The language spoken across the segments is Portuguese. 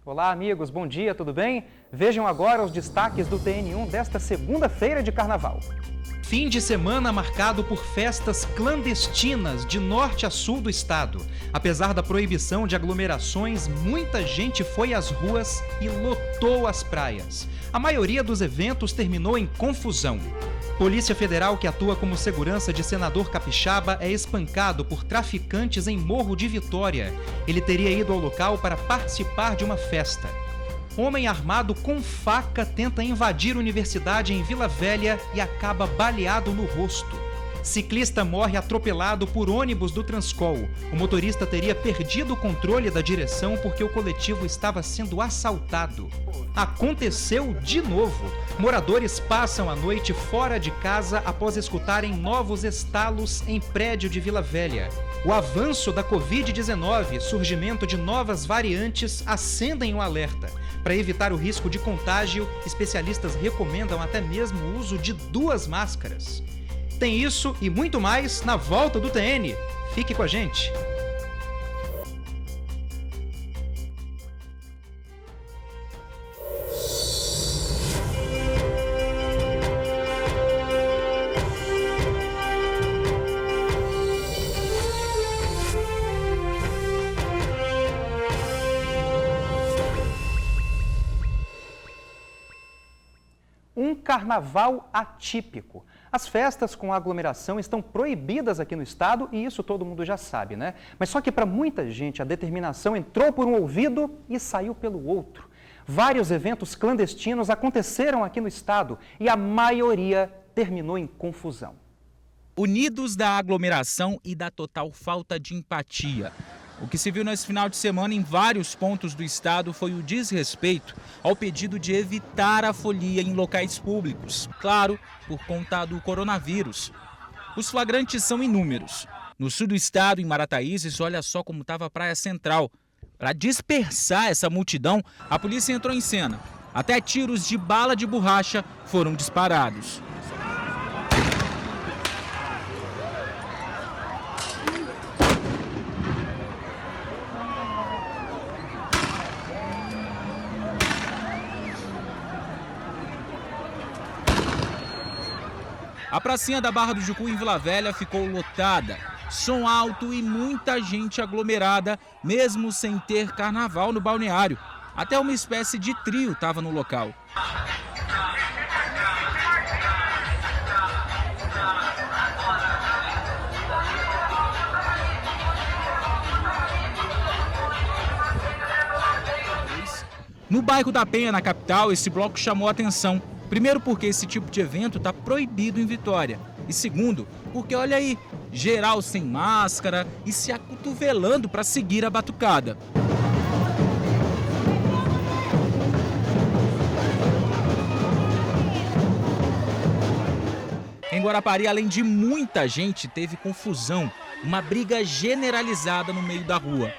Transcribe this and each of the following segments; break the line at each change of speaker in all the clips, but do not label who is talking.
Olá, amigos, bom dia, tudo bem? Vejam agora os destaques do TN1 desta segunda-feira de carnaval.
Fim de semana marcado por festas clandestinas de norte a sul do estado. Apesar da proibição de aglomerações, muita gente foi às ruas e lotou as praias. A maioria dos eventos terminou em confusão. Polícia Federal, que atua como segurança de senador capixaba, é espancado por traficantes em Morro de Vitória. Ele teria ido ao local para participar de uma festa. Homem armado com faca tenta invadir universidade em Vila Velha e acaba baleado no rosto. Ciclista morre atropelado por ônibus do Transcol. O motorista teria perdido o controle da direção porque o coletivo estava sendo assaltado. Aconteceu de novo. Moradores passam a noite fora de casa após escutarem novos estalos em prédio de Vila Velha. O avanço da Covid-19, surgimento de novas variantes, acendem o alerta. Para evitar o risco de contágio, especialistas recomendam até mesmo o uso de 2 máscaras. Tem isso e muito mais na volta do TN. Fique com a gente.
Um carnaval atípico. As festas com aglomeração estão proibidas aqui no estado e isso todo mundo já sabe, né? Mas só que para muita gente a determinação entrou por um ouvido e saiu pelo outro. Vários eventos clandestinos aconteceram aqui no estado e a maioria terminou em confusão.
Unidos da aglomeração e da total falta de empatia. O que se viu nesse final de semana em vários pontos do estado foi o desrespeito ao pedido de evitar a folia em locais públicos. Claro, por conta do coronavírus. Os flagrantes são inúmeros. No sul do estado, em Marataízes, olha só como estava a Praia Central. Para dispersar essa multidão, a polícia entrou em cena. Até tiros de bala de borracha foram disparados. A pracinha da Barra do Jucu em Vila Velha ficou lotada. Som alto e muita gente aglomerada, mesmo sem ter carnaval no balneário. Até uma espécie de trio estava no local. No bairro da Penha, na capital, esse bloco chamou a atenção. Primeiro porque esse tipo de evento está proibido em Vitória. E segundo, porque olha aí, geral sem máscara e se acotovelando para seguir a batucada. Em Guarapari, além de muita gente, teve confusão. Uma briga generalizada no meio da rua.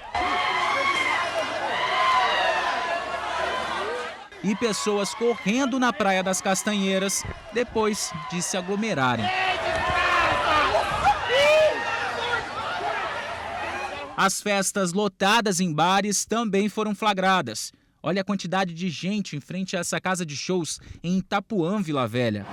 E pessoas correndo na Praia das Castanheiras depois de se aglomerarem. As festas lotadas em bares também foram flagradas. Olha a quantidade de gente em frente a essa casa de shows em Itapuã, Vila Velha.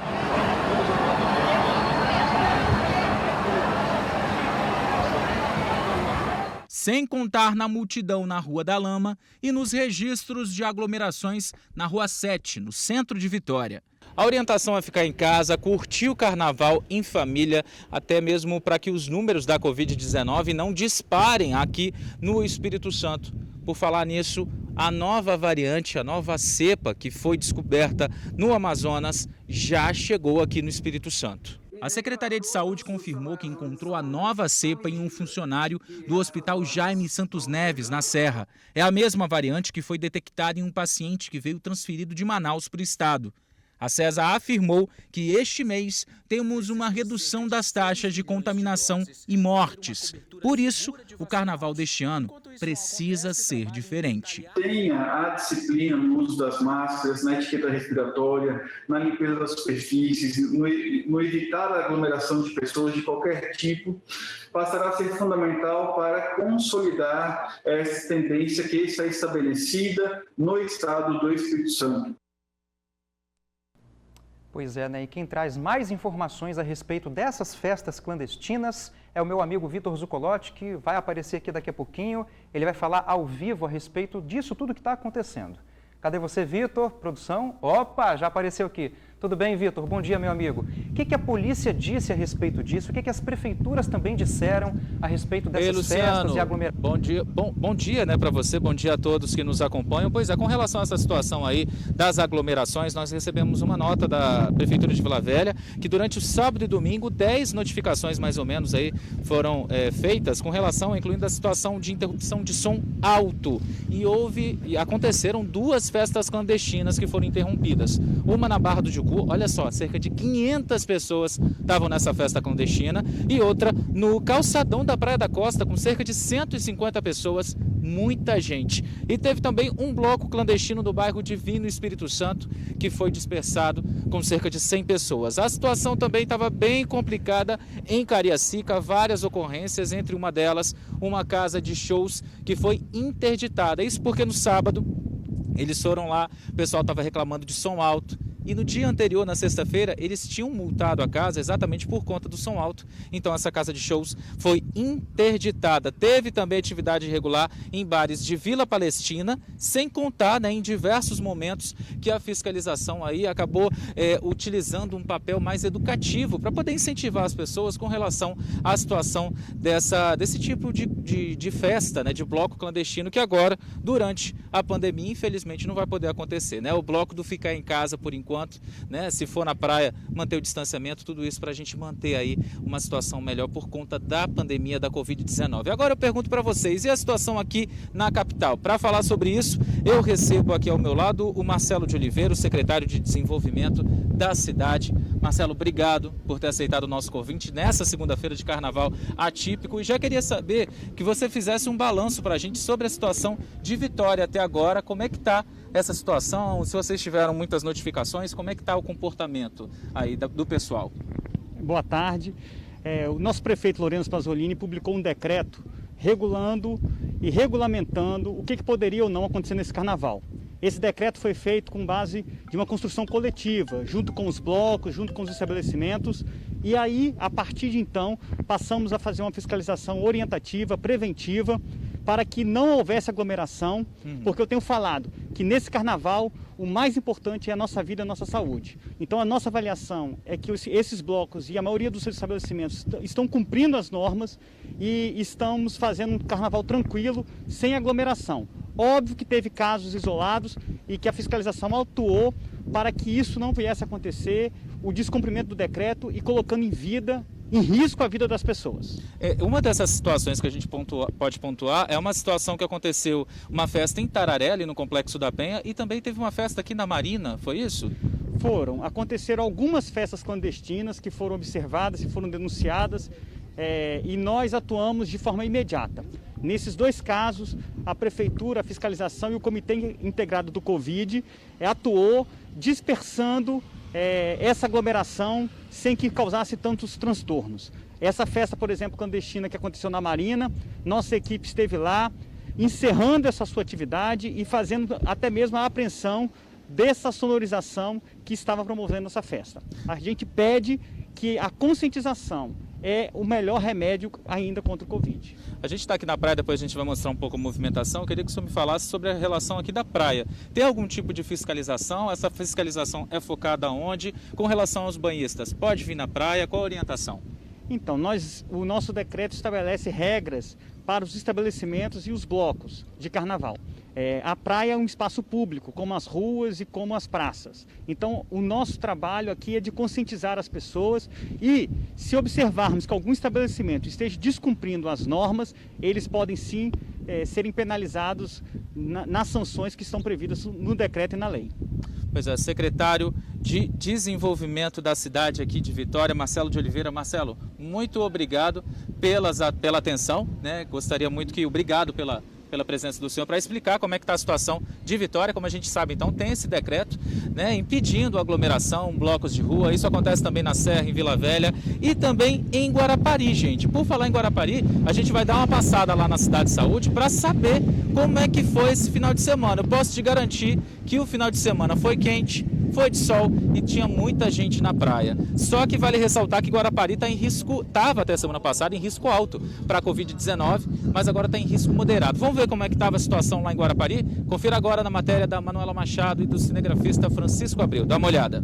Sem contar na multidão na Rua da Lama e nos registros de aglomerações na Rua 7, no centro de Vitória. A orientação é ficar em casa, curtir o carnaval em família, até mesmo para que os números da Covid-19 não disparem aqui no Espírito Santo. Por falar nisso, a nova variante, a nova cepa que foi descoberta no Amazonas já chegou aqui no Espírito Santo. A Secretaria de Saúde confirmou que encontrou a nova cepa em um funcionário do Hospital Jaime Santos Neves, na Serra. É a mesma variante que foi detectada em um paciente que veio transferido de Manaus para o estado. A CESA afirmou que este mês temos uma redução das taxas de contaminação e mortes. Por isso, o carnaval deste ano precisa ser diferente.
Tenha a disciplina no uso das máscaras, na etiqueta respiratória, na limpeza das superfícies, no evitar a aglomeração de pessoas de qualquer tipo, passará a ser fundamental para consolidar essa tendência que está estabelecida no estado do Espírito Santo.
Pois é, né? E quem traz mais informações a respeito dessas festas clandestinas é o meu amigo Vitor Zucolotti, que vai aparecer aqui daqui a pouquinho. Ele vai falar ao vivo a respeito disso tudo que está acontecendo. Cadê você, Vitor? Produção? Opa, já apareceu aqui. Tudo bem, Vitor? Bom dia, meu amigo. O que a polícia disse a respeito disso? O que as prefeituras também disseram a respeito dessas festas e aglomerações?
Bom dia, né, para você, bom dia a todos que nos acompanham. Pois é, com relação a essa situação aí das aglomerações, nós recebemos uma nota da Prefeitura de Vila Velha que durante o sábado e domingo 10 notificações mais ou menos aí foram feitas com relação, incluindo a situação de interrupção de som alto. E aconteceram 2 festas clandestinas que foram interrompidas. Uma na Barra do Jucu, olha só, cerca de 500 pessoas estavam nessa festa clandestina, e outra no calçadão da Praia da Costa com cerca de 150 pessoas, muita gente. E teve também um bloco clandestino do bairro Divino Espírito Santo que foi dispersado com cerca de 100 pessoas. A situação também estava bem complicada em Cariacica, várias ocorrências, entre uma delas uma casa de shows que foi interditada. Isso porque no sábado eles foram lá, o pessoal estava reclamando de som alto. E no dia anterior, na sexta-feira, eles tinham multado a casa exatamente por conta do som alto. Então essa casa de shows foi interditada. Teve também atividade irregular em bares de Vila Palestina, sem contar, né, em diversos momentos que a fiscalização aí acabou utilizando um papel mais educativo para poder incentivar as pessoas com relação à situação desse tipo de festa, né, de bloco clandestino, que agora, durante a pandemia, infelizmente não vai poder acontecer, né? O bloco do ficar em casa por enquanto, né? Se for na praia, manter o distanciamento, tudo isso para a gente manter aí uma situação melhor por conta da pandemia da Covid-19. Agora eu pergunto para vocês, e a situação aqui na capital? Para falar sobre isso, eu recebo aqui ao meu lado o Marcelo de Oliveira, o secretário de Desenvolvimento da cidade. Marcelo, obrigado por ter aceitado o nosso convite nessa segunda-feira de carnaval atípico, e já queria saber que você fizesse um balanço para a gente sobre a situação de Vitória até agora. Como é que está essa situação? Se vocês tiveram muitas notificações, como é que está o comportamento aí do pessoal?
Boa tarde. O nosso prefeito Lourenço Pasolini publicou um decreto regulando e regulamentando o que poderia ou não acontecer nesse carnaval. Esse decreto foi feito com base de uma construção coletiva, junto com os blocos, junto com os estabelecimentos, e aí, a partir de então, passamos a fazer uma fiscalização orientativa, preventiva, para que não houvesse aglomeração, porque eu tenho falado que nesse carnaval o mais importante é a nossa vida e a nossa saúde. Então a nossa avaliação é que esses blocos e a maioria dos seus estabelecimentos estão cumprindo as normas e estamos fazendo um carnaval tranquilo, sem aglomeração. Óbvio que teve casos isolados e que a fiscalização atuou para que isso não viesse a acontecer, o descumprimento do decreto e colocando em risco a vida das pessoas.
Uma dessas situações que a gente pode pontuar é uma situação que aconteceu, uma festa em Tararé, ali no Complexo da Penha, e também teve uma festa aqui na Marina, foi isso?
Aconteceram algumas festas clandestinas que foram observadas e foram denunciadas, e nós atuamos de forma imediata. Nesses 2 casos, a Prefeitura, a Fiscalização e o Comitê Integrado do Covid atuou dispersando essa aglomeração sem que causasse tantos transtornos. Essa festa, por exemplo, clandestina que aconteceu na Marina, nossa equipe esteve lá, encerrando essa sua atividade e fazendo até mesmo a apreensão dessa sonorização que estava promovendo essa festa. A gente pede que a conscientização é o melhor remédio ainda contra o Covid.
A gente está aqui na praia, depois a gente vai mostrar um pouco a movimentação. Eu queria que o senhor me falasse sobre a relação aqui da praia. Tem algum tipo de fiscalização? Essa fiscalização é focada onde? Com relação aos banhistas, pode vir na praia? Qual a orientação?
Então, o nosso decreto estabelece regras para os estabelecimentos e os blocos de carnaval. A praia é um espaço público, como as ruas e como as praças. Então, o nosso trabalho aqui é de conscientizar as pessoas e, se observarmos que algum estabelecimento esteja descumprindo as normas, eles podem sim serem penalizados nas sanções que estão previstas no decreto e na lei.
Pois é, secretário de Desenvolvimento da cidade aqui de Vitória, Marcelo de Oliveira. Marcelo, muito obrigado pela atenção, né? Gostaria muito que obrigado pela presença do senhor para explicar como é que está a situação de Vitória. Como a gente sabe, então, tem esse decreto, né, impedindo a aglomeração, blocos de rua. Isso acontece também na Serra, em Vila Velha e também em Guarapari, gente. Por falar em Guarapari, a gente vai dar uma passada lá na Cidade de Saúde para saber como é que foi esse final de semana. Eu posso te garantir que o final de semana foi quente, foi de sol e tinha muita gente na praia. Só que vale ressaltar que Guarapari está em risco, estava até semana passada em risco alto para a Covid-19, mas agora está em risco moderado. Vamos ver como é que estava a situação lá em Guarapari? Confira agora na matéria da Manuela Machado e do cinegrafista Francisco Abreu. Dá uma olhada.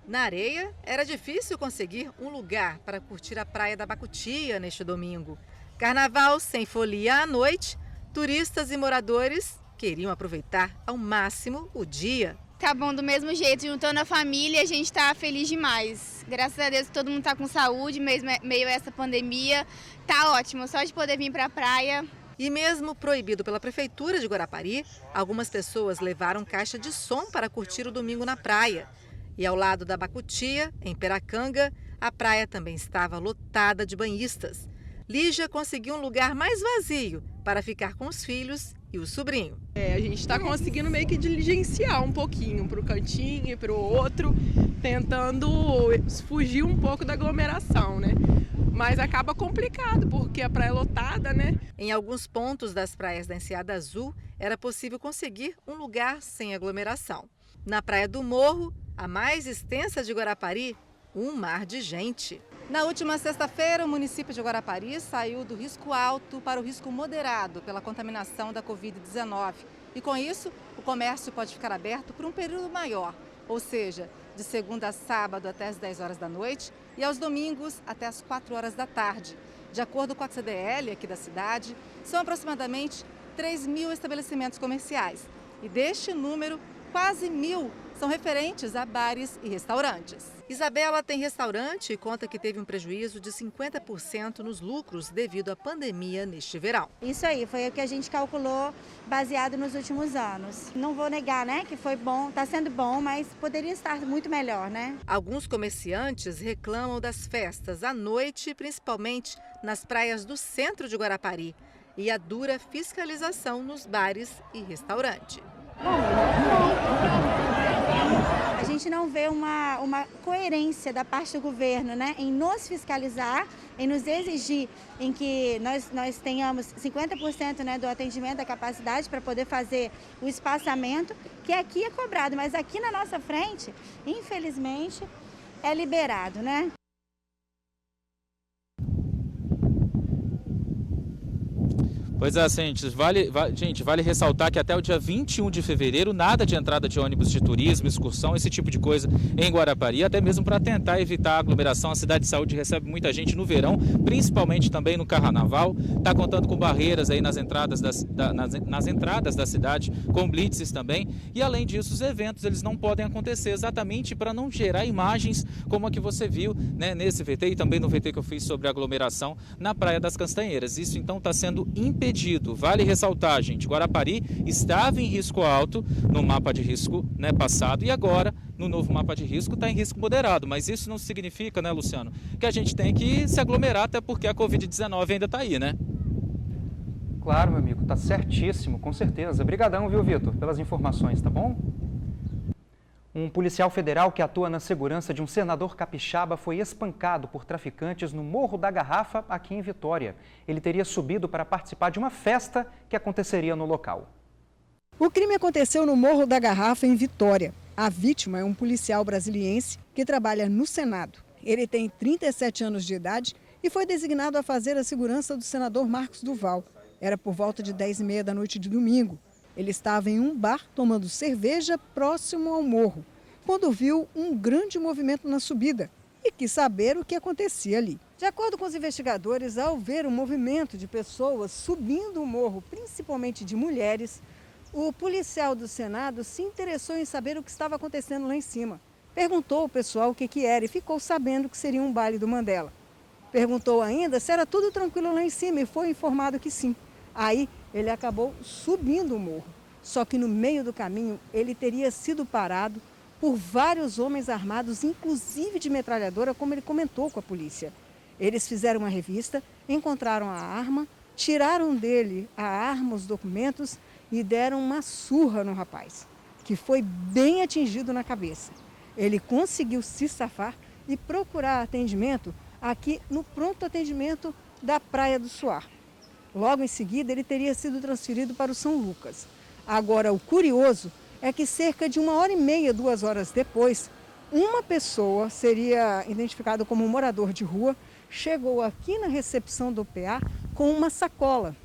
Na areia, era difícil conseguir um lugar para curtir a praia da Bacutia neste domingo. Carnaval sem folia à noite, turistas e moradores queriam aproveitar ao máximo o dia.
Tá bom do mesmo jeito, juntando a família, a gente tá feliz demais. Graças a Deus todo mundo tá com saúde, meio a essa pandemia, tá ótimo, só de poder vir pra praia.
E mesmo proibido pela Prefeitura de Guarapari, algumas pessoas levaram caixa de som para curtir o domingo na praia. E ao lado da Bacutia, em Peracanga, a praia também estava lotada de banhistas. Lígia conseguiu um lugar mais vazio para ficar com os filhos e o sobrinho.
A gente está conseguindo meio que diligenciar um pouquinho para o cantinho e para o outro, tentando fugir um pouco da aglomeração, né? Mas acaba complicado, porque a praia é lotada, né?
Em alguns pontos das praias da Enseada Azul, era possível conseguir um lugar sem aglomeração. Na Praia do Morro, a mais extensa de Guarapari, um mar de gente. Na última sexta-feira, o município de Guarapari saiu do risco alto para o risco moderado pela contaminação da Covid-19. E com isso, o comércio pode ficar aberto por um período maior, ou seja, de segunda a sábado até as 10 horas da noite e aos domingos até as 4 horas da tarde. De acordo com a CDL aqui da cidade, são aproximadamente 3.000 estabelecimentos comerciais. E deste número, quase 1.000 são referentes a bares e restaurantes. Isabela tem restaurante e conta que teve um prejuízo de 50% nos lucros devido à pandemia neste verão.
Isso aí, foi o que a gente calculou baseado nos últimos anos. Não vou negar, né, que foi bom, está sendo bom, mas poderia estar muito melhor, né?
Alguns comerciantes reclamam das festas à noite, principalmente nas praias do centro de Guarapari, e a dura fiscalização nos bares e restaurantes.
A gente não vê uma coerência da parte do governo, né, em nos fiscalizar, em nos exigir em que nós tenhamos 50%, né, do atendimento da capacidade para poder fazer o espaçamento, que aqui é cobrado, mas aqui na nossa frente, infelizmente, é liberado, né?
Pois é, gente, vale ressaltar que até o dia 21 de fevereiro, nada de entrada de ônibus de turismo, excursão, esse tipo de coisa em Guarapari, até mesmo para tentar evitar a aglomeração. A Cidade de Saúde recebe muita gente no verão, principalmente também no Carnaval. Está contando com barreiras aí nas entradas da cidade, com blitzes também. E além disso, os eventos eles não podem acontecer exatamente para não gerar imagens como a que você viu, né, nesse VT e também no VT que eu fiz sobre a aglomeração na Praia das Castanheiras. Isso então está sendo impedido. Vale ressaltar, gente, Guarapari estava em risco alto no mapa de risco, né, passado, e agora no novo mapa de risco está em risco moderado, mas isso não significa, né, Luciano, que a gente tem que se aglomerar, até porque a Covid-19 ainda está aí, né?
Claro, meu amigo, tá certíssimo, com certeza. Obrigadão, viu, Vitor, pelas informações, tá bom? Um policial federal que atua na segurança de um senador capixaba foi espancado por traficantes no Morro da Garrafa, aqui em Vitória. Ele teria subido para participar de uma festa que aconteceria no local.
O crime aconteceu no Morro da Garrafa, em Vitória. A vítima é um policial brasiliense que trabalha no Senado. Ele tem 37 anos de idade e foi designado a fazer a segurança do senador Marcos Duval. Era por volta de 10h30 da noite de domingo. Ele estava em um bar tomando cerveja próximo ao morro, quando viu um grande movimento na subida e quis saber o que acontecia ali. De acordo com os investigadores, ao ver o movimento de pessoas subindo o morro, principalmente de mulheres, o policial do Senado se interessou em saber o que estava acontecendo lá em cima. Perguntou ao pessoal o que era e ficou sabendo que seria um baile do Mandela. Perguntou ainda se era tudo tranquilo lá em cima e foi informado que sim. Aí ele acabou subindo o morro. Só que no meio do caminho ele teria sido parado por vários homens armados, inclusive de metralhadora, como ele comentou com a polícia. Eles fizeram uma revista, encontraram a arma, tiraram dele a arma, os documentos e deram uma surra no rapaz, que foi bem atingido na cabeça. Ele conseguiu se safar e procurar atendimento aqui no pronto atendimento da Praia do Suar. Logo em seguida, ele teria sido transferido para o São Lucas. Agora, o curioso é que cerca de 1h30, 2 horas depois, uma pessoa seria identificada como um morador de rua, chegou aqui na recepção do PA com uma sacola.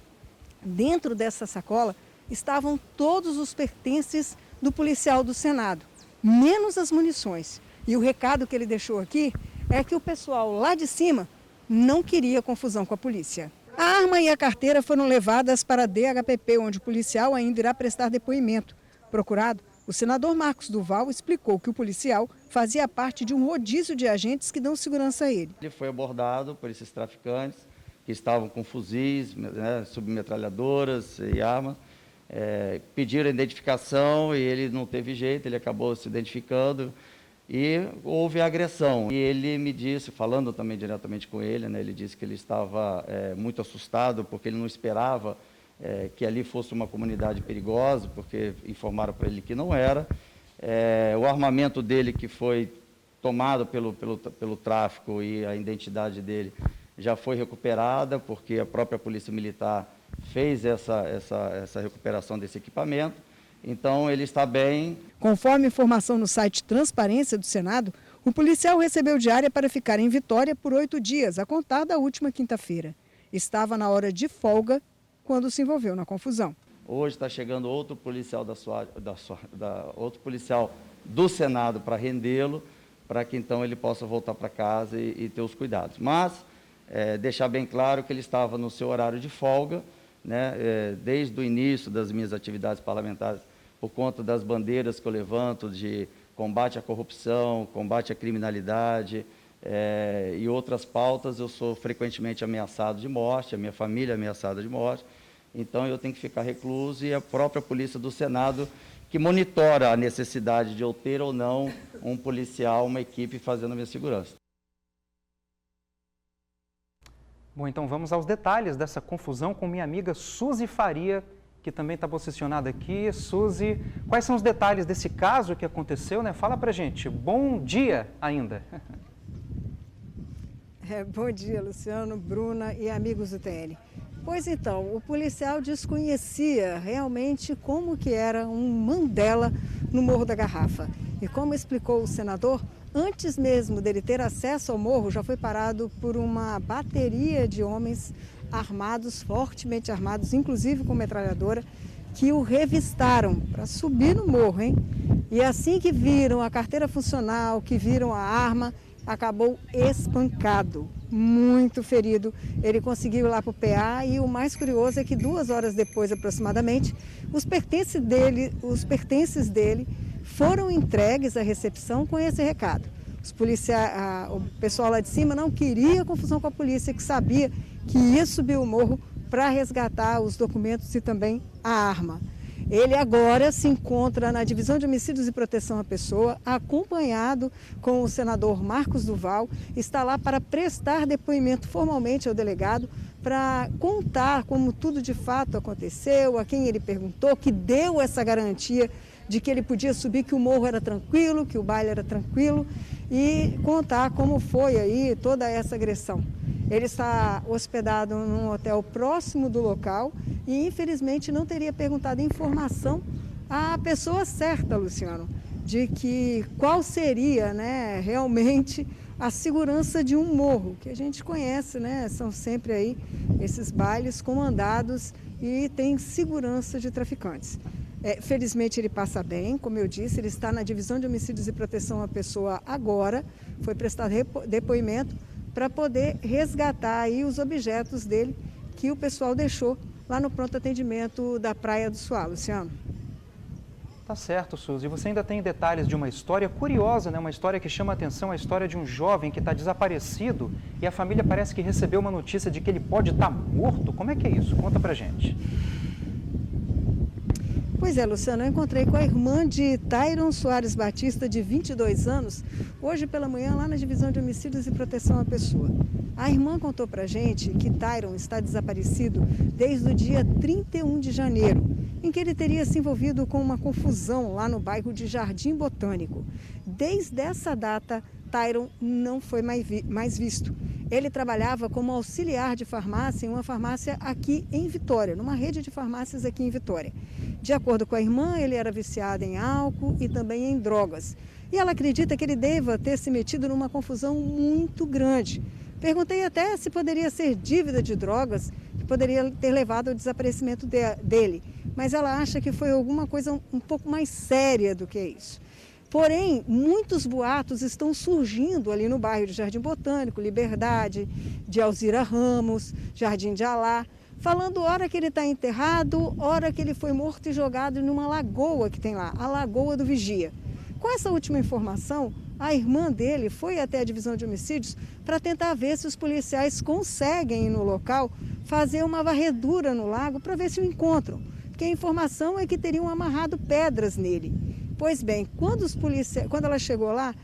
Dentro dessa sacola estavam todos os pertences do policial do Senado, menos as munições. E o recado que ele deixou aqui é que o pessoal lá de cima não queria confusão com a polícia. A arma e a carteira foram levadas para a DHPP, onde o policial ainda irá prestar depoimento. Procurado, o senador Marcos Duval explicou que o policial fazia parte de um rodízio de agentes que dão segurança a ele.
Ele foi abordado por esses traficantes que estavam com fuzis, né, submetralhadoras e armas. Pediram a identificação e ele não teve jeito, ele acabou se identificando e houve agressão. E ele me disse, falando também diretamente com ele, né, ele disse que ele estava muito assustado porque ele não esperava que ali fosse uma comunidade perigosa, porque informaram para ele que não era. O armamento dele que foi tomado pelo tráfico e a identidade dele já foi recuperada, porque a própria Polícia Militar fez essa recuperação desse equipamento. Então, ele está bem.
Conforme informação no site Transparência do Senado, o policial recebeu diária para ficar em Vitória por 8 dias, a contar da última quinta-feira. Estava na hora de folga quando se envolveu na confusão.
Hoje está chegando outro policial outro policial do Senado para rendê-lo, para que então ele possa voltar para casa e ter os cuidados. Mas deixar bem claro que ele estava no seu horário de folga, né, desde o início das minhas atividades parlamentares, por conta das bandeiras que eu levanto de combate à corrupção, combate à criminalidade e outras pautas, eu sou frequentemente ameaçado de morte, a minha família é ameaçada de morte, então eu tenho que ficar recluso e a própria Polícia do Senado que monitora a necessidade de eu ter ou não um policial, uma equipe fazendo a minha segurança.
Bom, então vamos aos detalhes dessa confusão com minha amiga Suzy Faria, que também está posicionada aqui. Suzy, quais são os detalhes desse caso que aconteceu, né? Fala pra gente. Bom dia ainda.
Bom dia, Luciano, Bruna e amigos do TN. Pois então, o policial desconhecia realmente como que era um Mandela no Morro da Garrafa. E como explicou o senador, antes mesmo dele ter acesso ao morro, já foi parado por uma bateria de homens armados, fortemente armados, inclusive com metralhadora, que o revistaram para subir no morro, hein? E assim que viram a carteira funcional, que viram a arma, acabou espancado, muito ferido. Ele conseguiu ir lá para o PA e o mais curioso é que 2 horas depois, aproximadamente, os pertences dele foram entregues à recepção com esse recado. O pessoal lá de cima não queria confusão com a polícia, que sabia que ia subir o morro para resgatar os documentos e também a arma. Ele agora se encontra na Divisão de Homicídios e Proteção à Pessoa, acompanhado com o senador Marcos Duval, está lá para prestar depoimento formalmente ao delegado, para contar como tudo de fato aconteceu, a quem ele perguntou, que deu essa garantia de que ele podia subir, que o morro era tranquilo, que o baile era tranquilo, e contar como foi aí toda essa agressão. Ele está hospedado num hotel próximo do local e, infelizmente, não teria perguntado informação à pessoa certa, Luciano, de que qual seria, né, realmente a segurança de um morro, que a gente conhece, né, são sempre aí esses bailes comandados e tem segurança de traficantes. Felizmente ele passa bem, como eu disse, ele está na Divisão de Homicídios e Proteção à Pessoa agora, foi prestar depoimento para poder resgatar aí os objetos dele que o pessoal deixou lá no pronto atendimento da Praia do Suar, Luciano.
Tá certo, Suzy. Você ainda tem detalhes de uma história curiosa, né? Uma história que chama a atenção, a história de um jovem que está desaparecido e a família parece que recebeu uma notícia de que ele pode estar morto. Como é que é isso? Conta pra gente.
Pois é, Luciano, eu encontrei com a irmã de Tairon Soares Batista, de 22 anos, hoje pela manhã lá na Divisão de Homicídios e Proteção à Pessoa. A irmã contou pra gente que Tairon está desaparecido desde o dia 31 de janeiro, em que ele teria se envolvido com uma confusão lá no bairro de Jardim Botânico. Desde essa data, Tairon não foi mais visto. Ele trabalhava como auxiliar de farmácia em uma farmácia aqui em Vitória, numa rede de farmácias aqui em Vitória. De acordo com a irmã, ele era viciado em álcool e também em drogas. E ela acredita que ele deva ter se metido numa confusão muito grande. Perguntei até se poderia ser dívida de drogas que poderia ter levado ao desaparecimento dele. Mas ela acha que foi alguma coisa um pouco mais séria do que isso. Porém, muitos boatos estão surgindo ali no bairro de Jardim Botânico, Liberdade, de Alzira Ramos, Jardim de Alá, falando hora que ele está enterrado, hora que ele foi morto e jogado numa lagoa que tem lá, a Lagoa do Vigia. Com essa última informação, a irmã dele foi até a Divisão de Homicídios para tentar ver se os policiais conseguem ir no local fazer uma varredura no lago para ver se o encontram, porque a informação é que teriam amarrado pedras nele. Pois bem, quando ela chegou lá,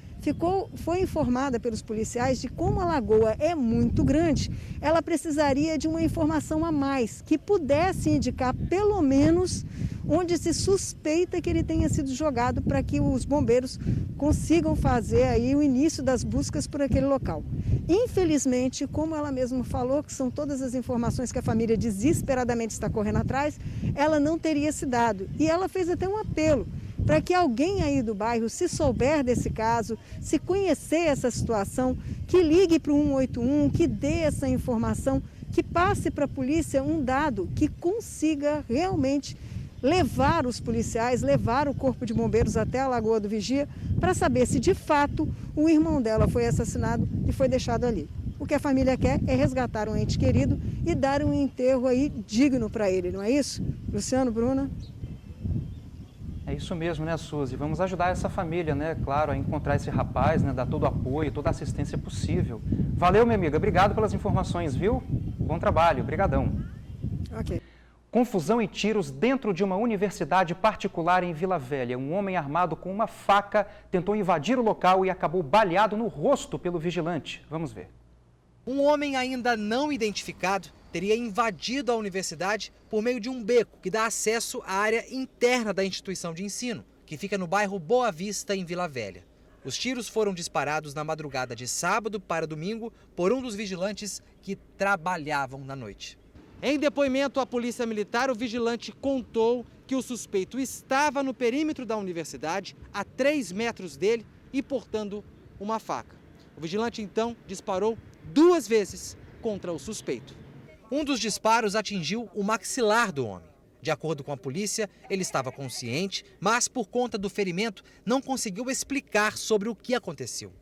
foi informada pelos policiais de como a lagoa é muito grande, ela precisaria de uma informação a mais, que pudesse indicar pelo menos onde se suspeita que ele tenha sido jogado, para que os bombeiros consigam fazer aí o início das buscas por aquele local. Infelizmente, como ela mesma falou, que são todas as informações que a família desesperadamente está correndo atrás, ela não teria se dado. E ela fez até um apelo para que alguém aí do bairro, se souber desse caso, se conhecer essa situação, que ligue para o 181, que dê essa informação, que passe para a polícia um dado que consiga realmente levar os policiais, levar o corpo de bombeiros até a Lagoa do Vigia, para saber se de fato o irmão dela foi assassinado e foi deixado ali. O que a família quer é resgatar um ente querido e dar um enterro aí digno para ele, não é isso? Luciano, Bruna?
É isso mesmo, né, Suzy? Vamos ajudar essa família, né, claro, a encontrar esse rapaz, né, dar todo o apoio, toda a assistência possível. Valeu, minha amiga. Obrigado pelas informações, viu? Bom trabalho. Obrigadão.
Ok.
Confusão e tiros dentro de uma universidade particular em Vila Velha. Um homem armado com uma faca tentou invadir o local e acabou baleado no rosto pelo vigilante. Vamos ver.
Um homem ainda não identificado teria invadido a universidade por meio de um beco que dá acesso à área interna da instituição de ensino, que fica no bairro Boa Vista, em Vila Velha. Os tiros foram disparados na madrugada de sábado para domingo por um dos vigilantes que trabalhavam na noite. Em depoimento à Polícia Militar, o vigilante contou que o suspeito estava no perímetro da universidade, a 3 metros dele e portando uma faca. O vigilante, então, disparou 2 vezes contra o suspeito. Um dos disparos atingiu o maxilar do homem. De acordo com a polícia, ele estava consciente, mas por conta do ferimento não conseguiu explicar sobre o que aconteceu.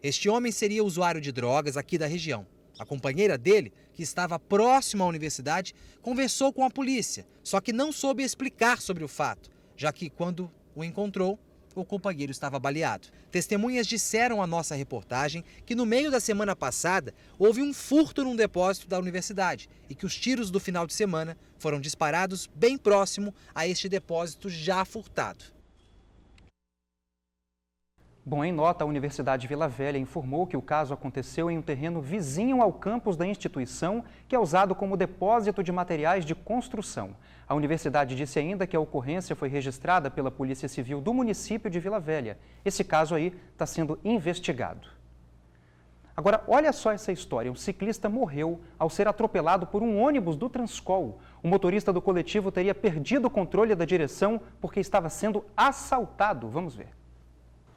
Este homem seria usuário de drogas aqui da região. A companheira dele, que estava próxima à universidade, conversou com a polícia, só que não soube explicar sobre o fato, já que quando o encontrou, o companheiro estava baleado. Testemunhas disseram à nossa reportagem que no meio da semana passada houve um furto num depósito da universidade e que os tiros do final de semana foram disparados bem próximo a este depósito já furtado.
Bom, em nota, a Universidade de Vila Velha informou que o caso aconteceu em um terreno vizinho ao campus da instituição, que é usado como depósito de materiais de construção. A universidade disse ainda que a ocorrência foi registrada pela Polícia Civil do município de Vila Velha. Esse caso aí está sendo investigado. Agora, olha só essa história. Um ciclista morreu ao ser atropelado por um ônibus do Transcol. O motorista do coletivo teria perdido o controle da direção porque estava sendo assaltado. Vamos ver.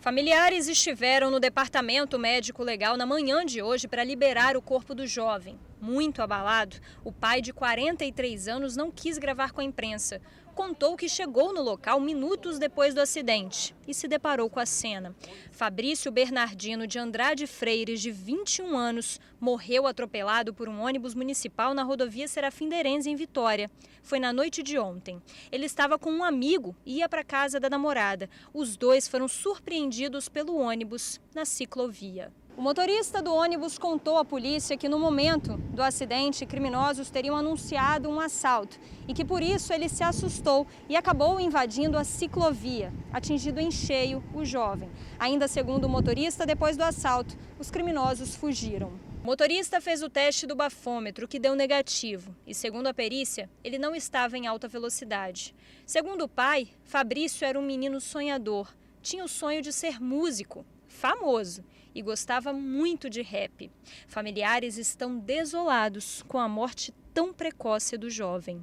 Familiares estiveram no departamento médico legal na manhã de hoje para liberar o corpo do jovem. Muito abalado, o pai de 43 anos não quis gravar com a imprensa. Contou que chegou no local minutos depois do acidente e se deparou com a cena. Fabrício Bernardino de Andrade Freires, de 21 anos, morreu atropelado por um ônibus municipal na rodovia Serafim Derenze, em Vitória. Foi na noite de ontem. Ele estava com um amigo e ia para a casa da namorada. Os dois foram surpreendidos pelo ônibus na ciclovia. O motorista do ônibus contou à polícia que no momento do acidente, criminosos teriam anunciado um assalto e que por isso ele se assustou e acabou invadindo a ciclovia, atingindo em cheio o jovem. Ainda segundo o motorista, depois do assalto, os criminosos fugiram. O motorista fez o teste do bafômetro, que deu negativo, e segundo a perícia, ele não estava em alta velocidade. Segundo o pai, Fabrício era um menino sonhador, tinha o sonho de ser músico, famoso, e gostava muito de rap. Familiares estão desolados com a morte tão precoce do jovem.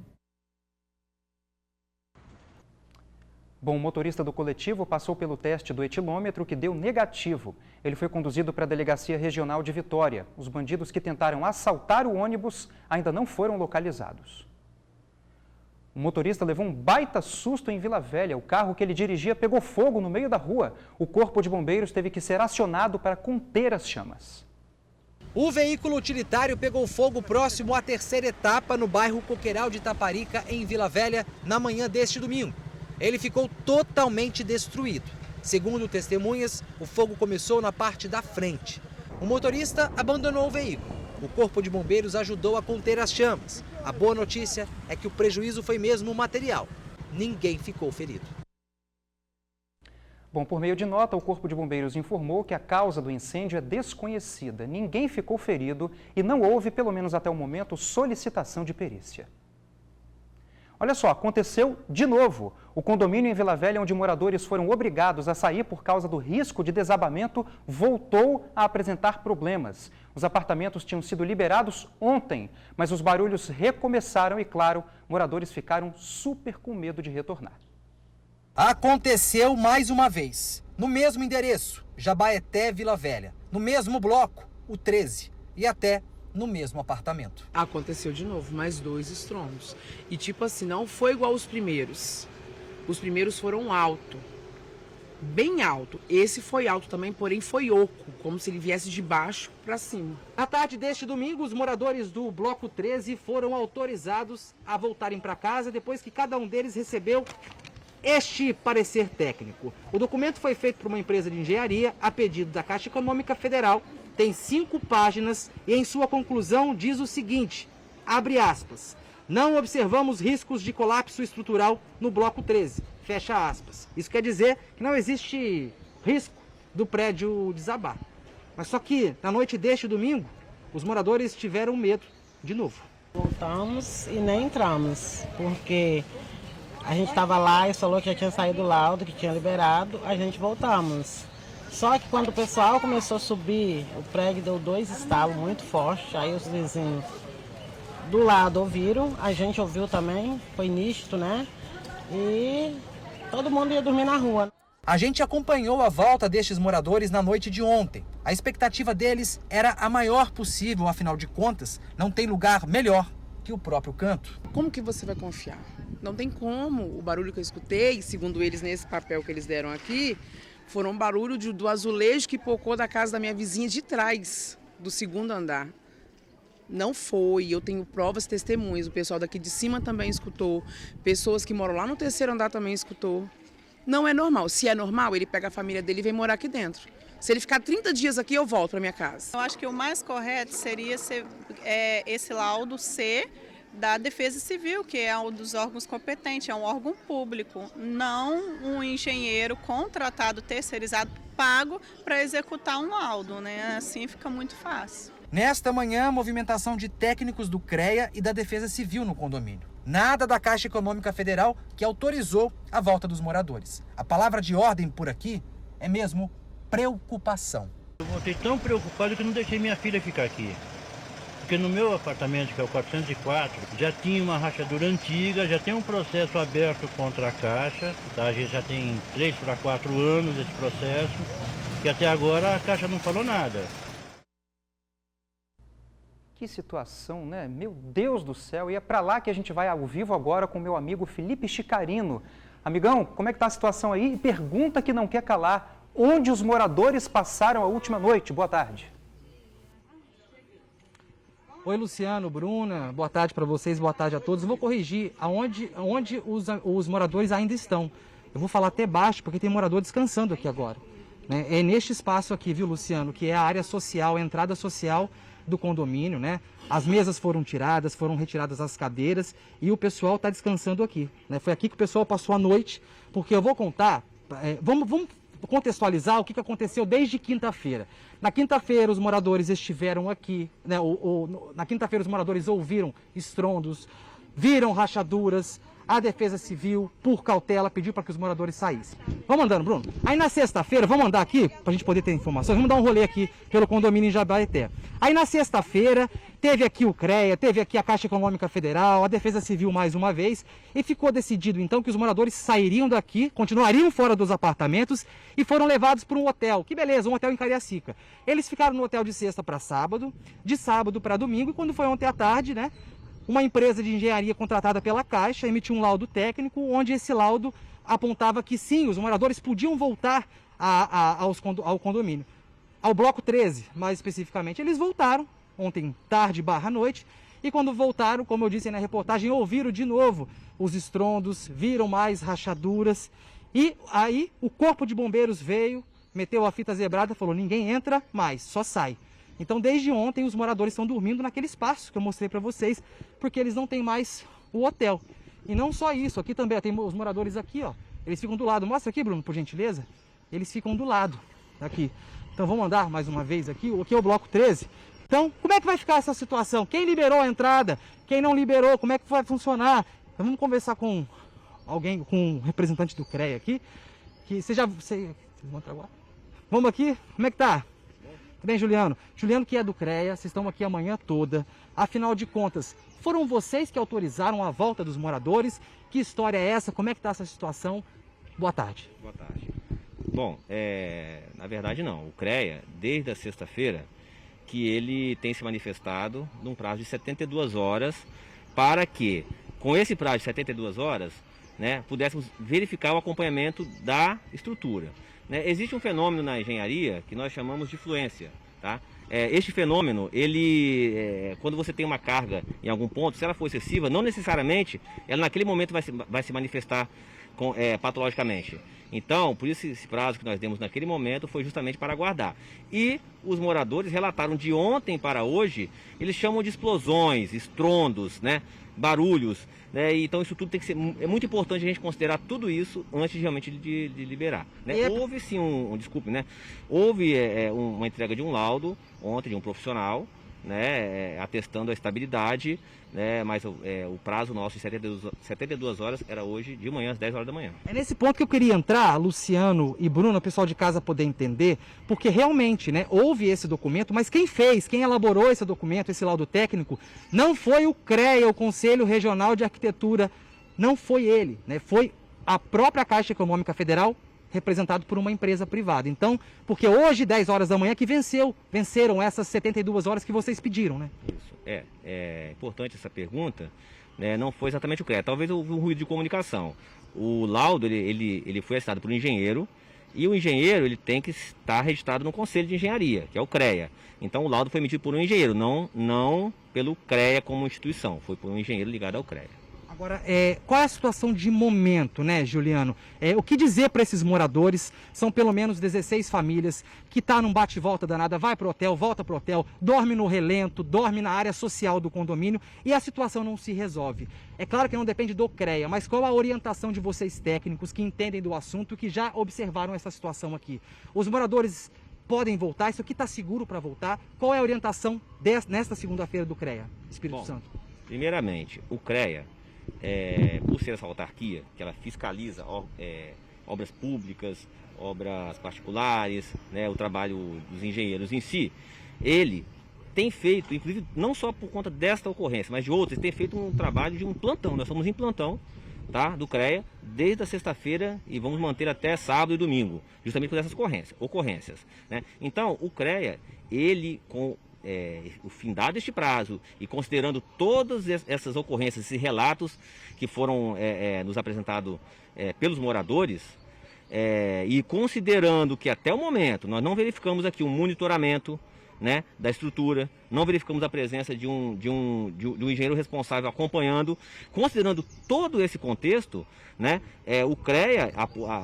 Bom, o motorista do coletivo passou pelo teste do etilômetro, que deu negativo. Ele foi conduzido para a Delegacia Regional de Vitória. Os bandidos que tentaram assaltar o ônibus ainda não foram localizados. O motorista levou um baita susto em Vila Velha. O carro que ele dirigia pegou fogo no meio da rua. O corpo de bombeiros teve que ser acionado para conter as chamas.
O veículo utilitário pegou fogo próximo à terceira etapa no bairro Coqueiral de Itaparica, em Vila Velha, na manhã deste domingo. Ele ficou totalmente destruído. Segundo testemunhas, o fogo começou na parte da frente. O motorista abandonou o veículo. O corpo de bombeiros ajudou a conter as chamas. A boa notícia é que o prejuízo foi mesmo material. Ninguém ficou ferido.
Bom, por meio de nota, o Corpo de Bombeiros informou que a causa do incêndio é desconhecida. Ninguém ficou ferido e não houve, pelo menos até o momento, solicitação de perícia. Olha só, aconteceu de novo. O condomínio em Vila Velha, onde moradores foram obrigados a sair por causa do risco de desabamento, voltou a apresentar problemas. Os apartamentos tinham sido liberados ontem, mas os barulhos recomeçaram e, claro, moradores ficaram super com medo de retornar.
Aconteceu mais uma vez, no mesmo endereço, Jabaeté, Vila Velha, no mesmo bloco, o 13, e até no mesmo apartamento.
Aconteceu de novo, mais 2 estrombos. E tipo assim, não foi igual os primeiros. Os primeiros foram alto, bem alto. Esse foi alto também, porém foi oco, como se ele viesse de baixo para cima.
Na tarde deste domingo, os moradores do bloco 13 foram autorizados a voltarem para casa depois que cada um deles recebeu este parecer técnico. O documento foi feito por uma empresa de engenharia a pedido da Caixa Econômica Federal. Tem 5 páginas e em sua conclusão diz o seguinte, abre aspas, não observamos riscos de colapso estrutural no bloco 13, fecha aspas. Isso quer dizer que não existe risco do prédio desabar. Mas só que na noite deste domingo, os moradores tiveram medo de novo.
Voltamos e nem entramos, porque a gente estava lá e falou que já tinha saído o laudo, que tinha liberado, a gente voltamos. Só que quando o pessoal começou a subir, o prédio deu 2 estalos muito fortes, aí os vizinhos do lado ouviram, a gente ouviu também, foi nítido, né? E todo mundo ia dormir na rua.
A gente acompanhou a volta destes moradores na noite de ontem. A expectativa deles era a maior possível, afinal de contas, não tem lugar melhor que o próprio canto.
Como que você vai confiar? Não tem como. O barulho que eu escutei, segundo eles nesse papel que eles deram aqui, foram um barulho do azulejo que pocou da casa da minha vizinha de trás, do 2º andar. Não foi, eu tenho provas e testemunhas, o pessoal daqui de cima também escutou, pessoas que moram lá no 3º andar também escutou. Não é normal, se é normal, ele pega a família dele e vem morar aqui dentro. Se ele ficar 30 dias aqui, eu volto para minha casa.
Eu acho que o mais correto seria esse laudo ser da Defesa Civil, que é um dos órgãos competentes, é um órgão público, não um engenheiro contratado, terceirizado, pago para executar um laudo, né? Assim fica muito fácil.
Nesta manhã, movimentação de técnicos do CREA e da Defesa Civil no condomínio. Nada da Caixa Econômica Federal que autorizou a volta dos moradores. A palavra de ordem por aqui é mesmo preocupação.
Eu voltei tão preocupado que não deixei minha filha ficar aqui. Porque no meu apartamento, que é o 404, já tinha uma rachadura antiga, já tem um processo aberto contra a Caixa, tá? A gente já tem 3 para 4 anos esse processo, e até agora a Caixa não falou nada.
Que situação, né? Meu Deus do céu! E é para lá que a gente vai ao vivo agora com meu amigo Felipe Chicarino. Amigão, como é que tá a situação aí? E pergunta que não quer calar, onde os moradores passaram a última noite? Boa tarde.
Oi, Luciano, Bruna, boa tarde para vocês, boa tarde a todos. Eu vou corrigir onde os moradores ainda estão. Eu vou falar até baixo, porque tem morador descansando aqui agora. né? É neste espaço aqui, viu, Luciano, que é a área social, a entrada social do condomínio, né? As mesas foram tiradas, foram retiradas as cadeiras e o pessoal está descansando aqui, né? Foi aqui que o pessoal passou a noite, porque eu vou contar, vamos contextualizar o que aconteceu desde quinta-feira. Na quinta-feira os moradores estiveram aqui, né? Na quinta-feira os moradores ouviram estrondos, viram rachaduras. A Defesa Civil, por cautela, pediu para que os moradores saíssem. Vamos andando, Bruno. Aí na sexta-feira, vamos andar aqui, para a gente poder ter informações, vamos dar um rolê aqui pelo condomínio em Jabaeté. Aí na sexta-feira, teve aqui o CREA, teve aqui a Caixa Econômica Federal, a Defesa Civil mais uma vez, e ficou decidido então que os moradores sairiam daqui, continuariam fora dos apartamentos e foram levados para um hotel. Que beleza, um hotel em Cariacica. Eles ficaram no hotel de sexta para sábado, de sábado para domingo, e quando foi ontem à tarde, né? Uma empresa de engenharia contratada pela Caixa emitiu um laudo técnico, onde esse laudo apontava que sim, os moradores podiam voltar ao condomínio. Ao bloco 13, mais especificamente. Eles voltaram ontem tarde / noite, e quando voltaram, como eu disse na reportagem, ouviram de novo os estrondos, viram mais rachaduras, e aí o corpo de bombeiros veio, meteu a fita zebrada e falou: ninguém entra mais, só sai. Então, desde ontem, os moradores estão dormindo naquele espaço que eu mostrei para vocês, porque eles não têm mais o hotel. E não só isso, aqui também tem os moradores aqui, ó. Eles ficam do lado. Mostra aqui, Bruno, por gentileza. Eles ficam do lado aqui. Então, vamos andar mais uma vez aqui. Aqui é o bloco 13. Então, como é que vai ficar essa situação? Quem liberou a entrada? Quem não liberou? Como é que vai funcionar? Então, vamos conversar com alguém, com um representante do CREA aqui. Que vocês vão entrar agora? Vamos aqui? Como é que tá? Tudo bem, Juliano? Juliano, que é do CREA, vocês estão aqui a manhã toda. Afinal de contas, foram vocês que autorizaram a volta dos moradores? Que história é essa? Como é que está essa situação? Boa tarde.
Boa tarde. Bom, na verdade não. O CREA, desde a sexta-feira, que ele tem se manifestado num prazo de 72 horas para que, com esse prazo de 72 horas, né, pudéssemos verificar o acompanhamento da estrutura. Existe um fenômeno na engenharia que nós chamamos de fluência, tá? Este fenômeno, quando você tem uma carga em algum ponto, se ela for excessiva, não necessariamente ela naquele momento vai se manifestar patologicamente. Então, por isso esse prazo que nós demos naquele momento foi justamente para aguardar. E os moradores relataram de ontem para hoje, eles chamam de explosões, estrondos, né, barulhos, né? Então isso tudo tem que ser, é muito importante a gente considerar tudo isso antes realmente de liberar, né? Houve sim desculpe, né? Houve uma entrega de um laudo ontem de um profissional, né, atestando a estabilidade, né, mas o prazo nosso de 72 horas era hoje de manhã às 10 horas da manhã.
É nesse ponto que eu queria entrar, Luciano e Bruno, o pessoal de casa poder entender, porque realmente, né, houve esse documento, mas quem elaborou esse documento, esse laudo técnico, não foi o CREA, o Conselho Regional de Arquitetura, não foi ele, né, foi a própria Caixa Econômica Federal, representado por uma empresa privada. Então, porque hoje, 10 horas da manhã, que venceram essas 72 horas que vocês pediram, né?
Isso, é importante essa pergunta, né? Não foi exatamente o CREA, talvez houve um ruído de comunicação. O laudo, ele foi assinado por um engenheiro, e o engenheiro, ele tem que estar registrado no Conselho de Engenharia, que é o CREA. Então, o laudo foi emitido por um engenheiro, não pelo CREA como instituição, foi por um engenheiro ligado ao CREA.
Agora, qual é a situação de momento, né, Juliano? O que dizer para esses moradores? São pelo menos 16 famílias que estão num bate-volta danada, vai para o hotel, volta para o hotel, dorme no relento, dorme na área social do condomínio e a situação não se resolve. É claro que não depende do CREA, mas qual a orientação de vocês técnicos que entendem do assunto, que já observaram essa situação aqui? Os moradores podem voltar? Isso aqui está seguro para voltar? Qual é a orientação nesta segunda-feira do CREA, Espírito Santo?
Primeiramente, o CREA, por ser essa autarquia, que ela fiscaliza obras públicas, obras particulares, né, o trabalho dos engenheiros em si, ele tem feito, inclusive não só por conta desta ocorrência, mas de outras, tem feito um trabalho de um plantão. Nós estamos em plantão, tá, do CREA desde a sexta-feira e vamos manter até sábado e domingo, justamente por essas ocorrências, né? Então, o CREA, ele com o findado este prazo e considerando todas essas ocorrências, esses relatos que foram nos apresentados pelos moradores, e considerando que até o momento nós não verificamos aqui um monitoramento, né, da estrutura, não verificamos a presença de um engenheiro responsável acompanhando, considerando todo esse contexto, né, o CREA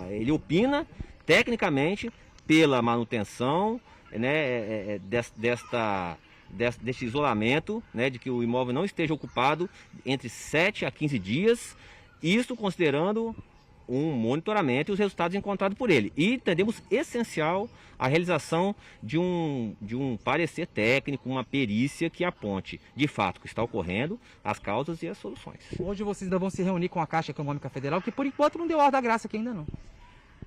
ele opina tecnicamente pela manutenção, né, deste isolamento, né, de que o imóvel não esteja ocupado entre 7 a 15 dias, isso considerando um monitoramento e os resultados encontrados por ele. E entendemos essencial a realização de um parecer técnico, uma perícia que aponte de fato o que está ocorrendo, as causas e as soluções.
Hoje vocês ainda vão se reunir com a Caixa Econômica Federal, que por enquanto não deu ordem da graça aqui ainda não.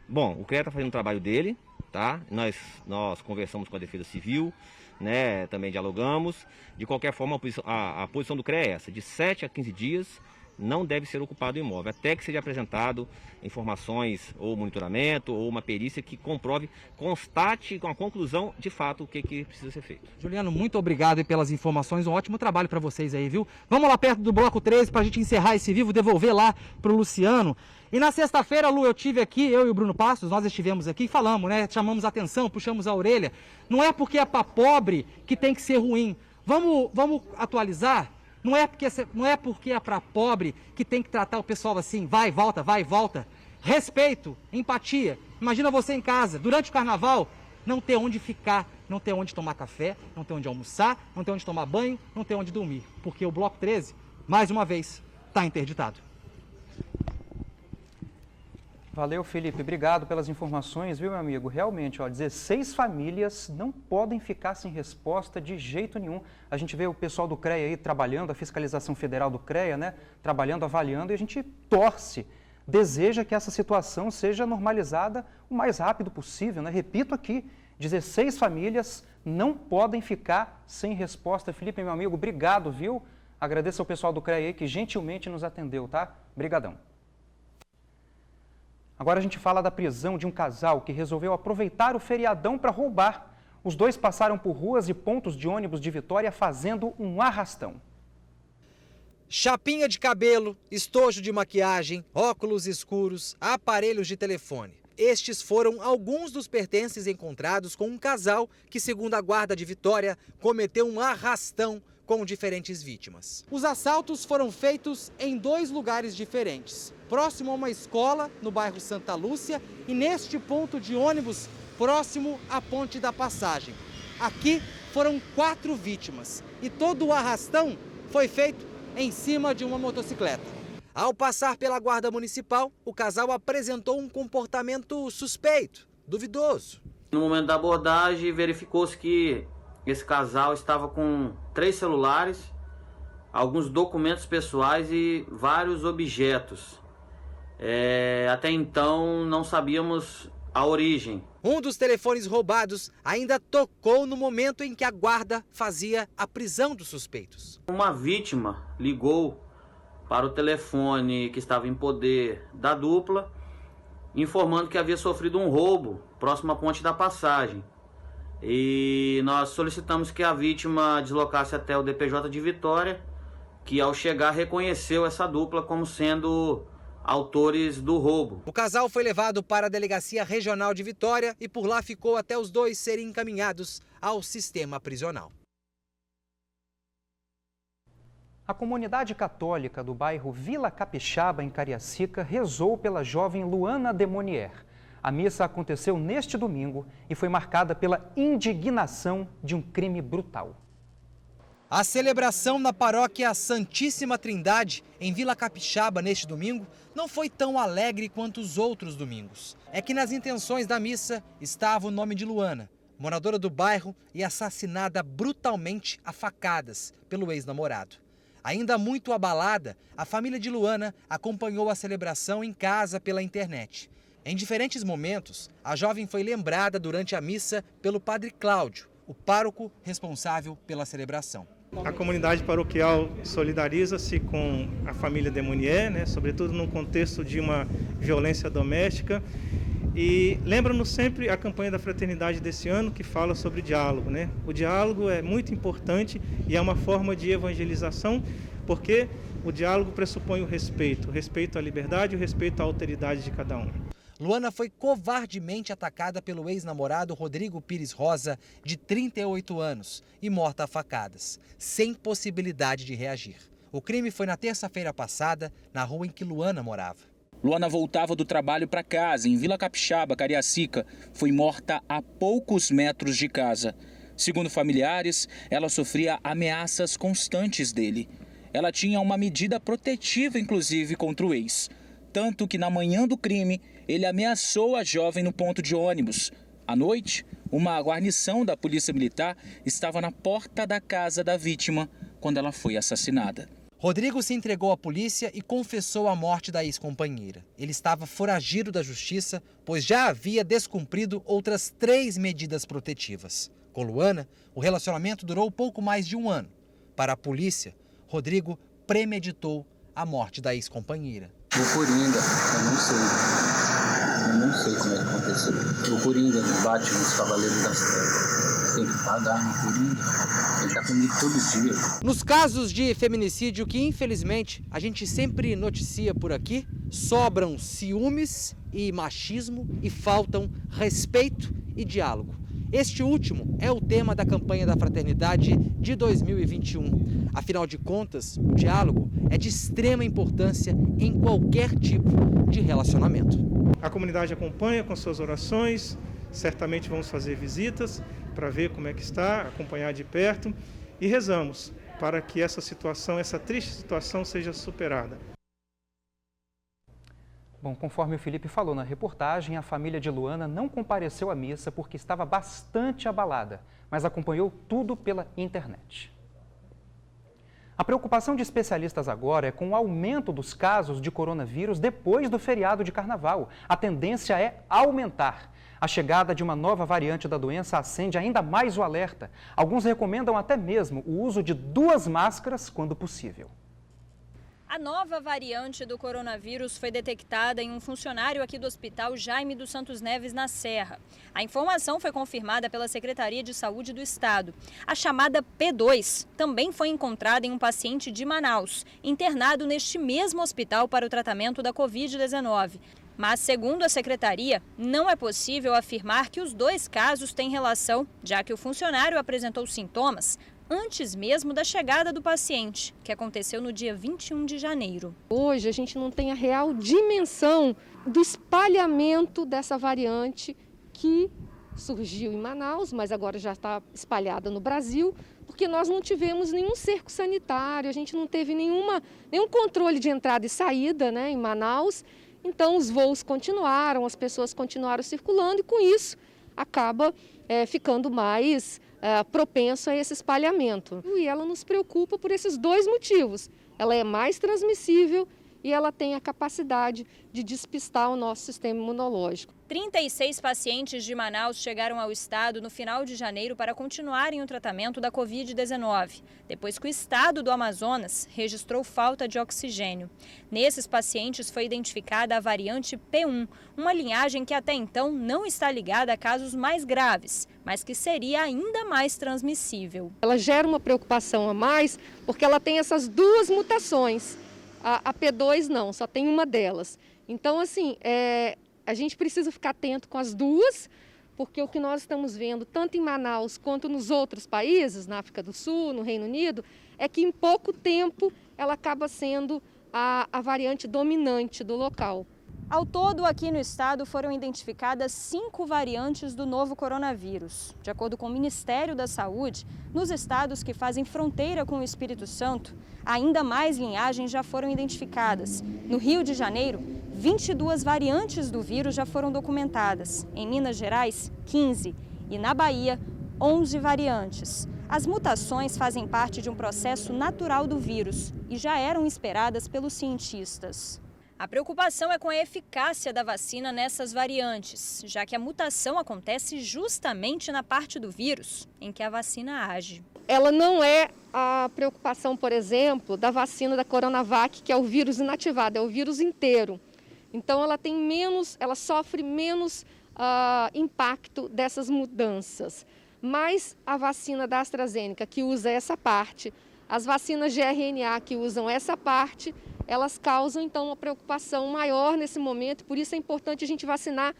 Bom, o CREA está fazendo o trabalho dele, tá? Nós conversamos com a Defesa Civil, né? Também dialogamos. De qualquer forma, a posição do CREA é essa, de 7 a 15 dias, não deve ser ocupado o imóvel, até que seja apresentado informações ou monitoramento ou uma perícia que comprove, constate com a conclusão de fato o que precisa ser feito.
Juliano, muito obrigado pelas informações, um ótimo trabalho para vocês aí, viu? Vamos lá perto do bloco 13 para a gente encerrar esse vivo, devolver lá para o Luciano. E na sexta-feira, Lu, eu tive aqui, eu e o Bruno Passos, nós estivemos aqui e falamos, né? Chamamos a atenção, puxamos a orelha. Não é porque é para pobre que tem que ser ruim. Vamos atualizar? Não é porque é para pobre que tem que tratar o pessoal assim, vai, volta. Respeito, empatia. Imagina você em casa, durante o carnaval, não ter onde ficar, não ter onde tomar café, não ter onde almoçar, não ter onde tomar banho, não ter onde dormir. Porque o bloco 13, mais uma vez, está interditado.
Valeu, Felipe. Obrigado pelas informações, viu, meu amigo? Realmente, 16 famílias não podem ficar sem resposta de jeito nenhum. A gente vê o pessoal do CREA aí trabalhando, a fiscalização federal do CREA, né? Trabalhando, avaliando, e a gente torce, deseja que essa situação seja normalizada o mais rápido possível, né? Repito aqui, 16 famílias não podem ficar sem resposta. Felipe, meu amigo, obrigado, viu? Agradeço ao pessoal do CREA aí que gentilmente nos atendeu, tá? Obrigadão. Agora a gente fala da prisão de um casal que resolveu aproveitar o feriadão para roubar. Os dois passaram por ruas e pontos de ônibus de Vitória fazendo um arrastão.
Chapinha de cabelo, estojo de maquiagem, óculos escuros, aparelhos de telefone. Estes foram alguns dos pertences encontrados com um casal que, segundo a Guarda de Vitória, cometeu um arrastão com diferentes vítimas. Os assaltos foram feitos em 2 lugares diferentes, próximo a uma escola no bairro Santa Lúcia e neste ponto de ônibus próximo à Ponte da Passagem. Aqui foram 4 vítimas e todo o arrastão foi feito em cima de uma motocicleta. Ao passar pela guarda municipal, o casal apresentou um comportamento suspeito, duvidoso.
No momento da abordagem, verificou-se que esse casal estava com 3 celulares, alguns documentos pessoais e vários objetos. Até então não sabíamos a origem.
Um dos telefones roubados ainda tocou no momento em que a guarda fazia a prisão dos suspeitos.
Uma vítima ligou para o telefone que estava em poder da dupla, informando que havia sofrido um roubo próximo à Ponte da Passagem. E nós solicitamos que a vítima deslocasse até o DPJ de Vitória, que ao chegar reconheceu essa dupla como sendo autores do roubo.
O casal foi levado para a Delegacia Regional de Vitória e por lá ficou até os dois serem encaminhados ao sistema prisional.
A comunidade católica do bairro Vila Capixaba, em Cariacica, rezou pela jovem Luana Demonier. A missa aconteceu neste domingo e foi marcada pela indignação de um crime brutal.
A celebração na paróquia Santíssima Trindade, em Vila Capixaba, neste domingo, não foi tão alegre quanto os outros domingos. É que nas intenções da missa estava o nome de Luana, moradora do bairro e assassinada brutalmente a facadas pelo ex-namorado. Ainda muito abalada, a família de Luana acompanhou a celebração em casa pela internet. Em diferentes momentos, a jovem foi lembrada durante a missa pelo padre Cláudio, o pároco responsável pela celebração.
A comunidade paroquial solidariza-se com a família Demonier, sobretudo num contexto de uma violência doméstica. E lembra-nos sempre a campanha da fraternidade desse ano que fala sobre diálogo. O diálogo é muito importante e é uma forma de evangelização, porque o diálogo pressupõe o respeito à liberdade e o respeito à alteridade de cada um.
Luana foi covardemente atacada pelo ex-namorado Rodrigo Pires Rosa, de 38 anos, e morta a facadas, sem possibilidade de reagir. O crime foi na terça-feira passada, na rua em que Luana morava.
Luana voltava do trabalho para casa, em Vila Capixaba, Cariacica. Foi morta a poucos metros de casa. Segundo familiares, ela sofria ameaças constantes dele. Ela tinha uma medida protetiva, inclusive, contra o ex. Tanto que, na manhã do crime, ele ameaçou a jovem no ponto de ônibus. À noite, uma guarnição da Polícia Militar estava na porta da casa da vítima quando ela foi assassinada.
Rodrigo se entregou à polícia e confessou a morte da ex-companheira. Ele estava foragido da justiça, pois já havia descumprido outras 3 medidas protetivas. Com Luana, o relacionamento durou pouco mais de 1 ano. Para a polícia, Rodrigo premeditou a morte da ex-companheira.
O Coringa, eu não sei como é que aconteceu. O Coringa bate nos Cavaleiros das Trevas. Tem que pagar no Coringa. Ele está comigo todo dia.
Nos casos de feminicídio que, infelizmente, a gente sempre noticia por aqui, sobram ciúmes e machismo e faltam respeito e diálogo. Este último é o tema da campanha da Fraternidade de 2021. Afinal de contas, o diálogo é de extrema importância em qualquer tipo de relacionamento.
A comunidade acompanha com suas orações, certamente vamos fazer visitas para ver como é que está, acompanhar de perto e rezamos para que essa situação, essa triste situação seja superada.
Bom, conforme o Felipe falou na reportagem, a família de Luana não compareceu à missa porque estava bastante abalada, mas acompanhou tudo pela internet. A preocupação de especialistas agora é com o aumento dos casos de coronavírus depois do feriado de carnaval. A tendência é aumentar. A chegada de uma nova variante da doença acende ainda mais o alerta. Alguns recomendam até mesmo o uso de 2 máscaras quando possível.
A nova variante do coronavírus foi detectada em um funcionário aqui do Hospital Jaime dos Santos Neves, na Serra. A informação foi confirmada pela Secretaria de Saúde do Estado. A chamada P2 também foi encontrada em um paciente de Manaus, internado neste mesmo hospital para o tratamento da Covid-19. Mas, segundo a Secretaria, não é possível afirmar que os 2 casos têm relação, já que o funcionário apresentou sintomas antes mesmo da chegada do paciente, que aconteceu no dia 21 de janeiro.
Hoje a gente não tem a real dimensão do espalhamento dessa variante que surgiu em Manaus, mas agora já está espalhada no Brasil, porque nós não tivemos nenhum cerco sanitário, a gente não teve nenhum controle de entrada e saída, né, em Manaus. Então os voos continuaram, as pessoas continuaram circulando e com isso acaba ficando mais propenso a esse espalhamento. E ela nos preocupa por esses 2 motivos. Ela é mais transmissível e ela tem a capacidade de despistar o nosso sistema imunológico.
36 pacientes de Manaus chegaram ao estado no final de janeiro para continuarem o tratamento da Covid-19, depois que o estado do Amazonas registrou falta de oxigênio. Nesses pacientes foi identificada a variante P1, uma linhagem que até então não está ligada a casos mais graves, mas que seria ainda mais transmissível.
Ela gera uma preocupação a mais porque ela tem essas 2 mutações. A P2 não, só tem uma delas. Então, assim, a gente precisa ficar atento com as 2, porque o que nós estamos vendo, tanto em Manaus quanto nos outros países, na África do Sul, no Reino Unido, é que em pouco tempo ela acaba sendo a variante dominante do local.
Ao todo, aqui no estado foram identificadas 5 variantes do novo coronavírus. De acordo com o Ministério da Saúde, nos estados que fazem fronteira com o Espírito Santo, ainda mais linhagens já foram identificadas. No Rio de Janeiro, 22 variantes do vírus já foram documentadas. Em Minas Gerais, 15. E na Bahia, 11 variantes. As mutações fazem parte de um processo natural do vírus e já eram esperadas pelos cientistas. A preocupação é com a eficácia da vacina nessas variantes, já que a mutação acontece justamente na parte do vírus em que a vacina age.
Ela não é a preocupação, por exemplo, da vacina da Coronavac, que é o vírus inativado, é o vírus inteiro. Então ela sofre menos impacto dessas mudanças. Mas a vacina da AstraZeneca, que usa essa parte, as vacinas de RNA que usam essa parte, elas causam, então, uma preocupação maior nesse momento, por isso é importante a gente vacinar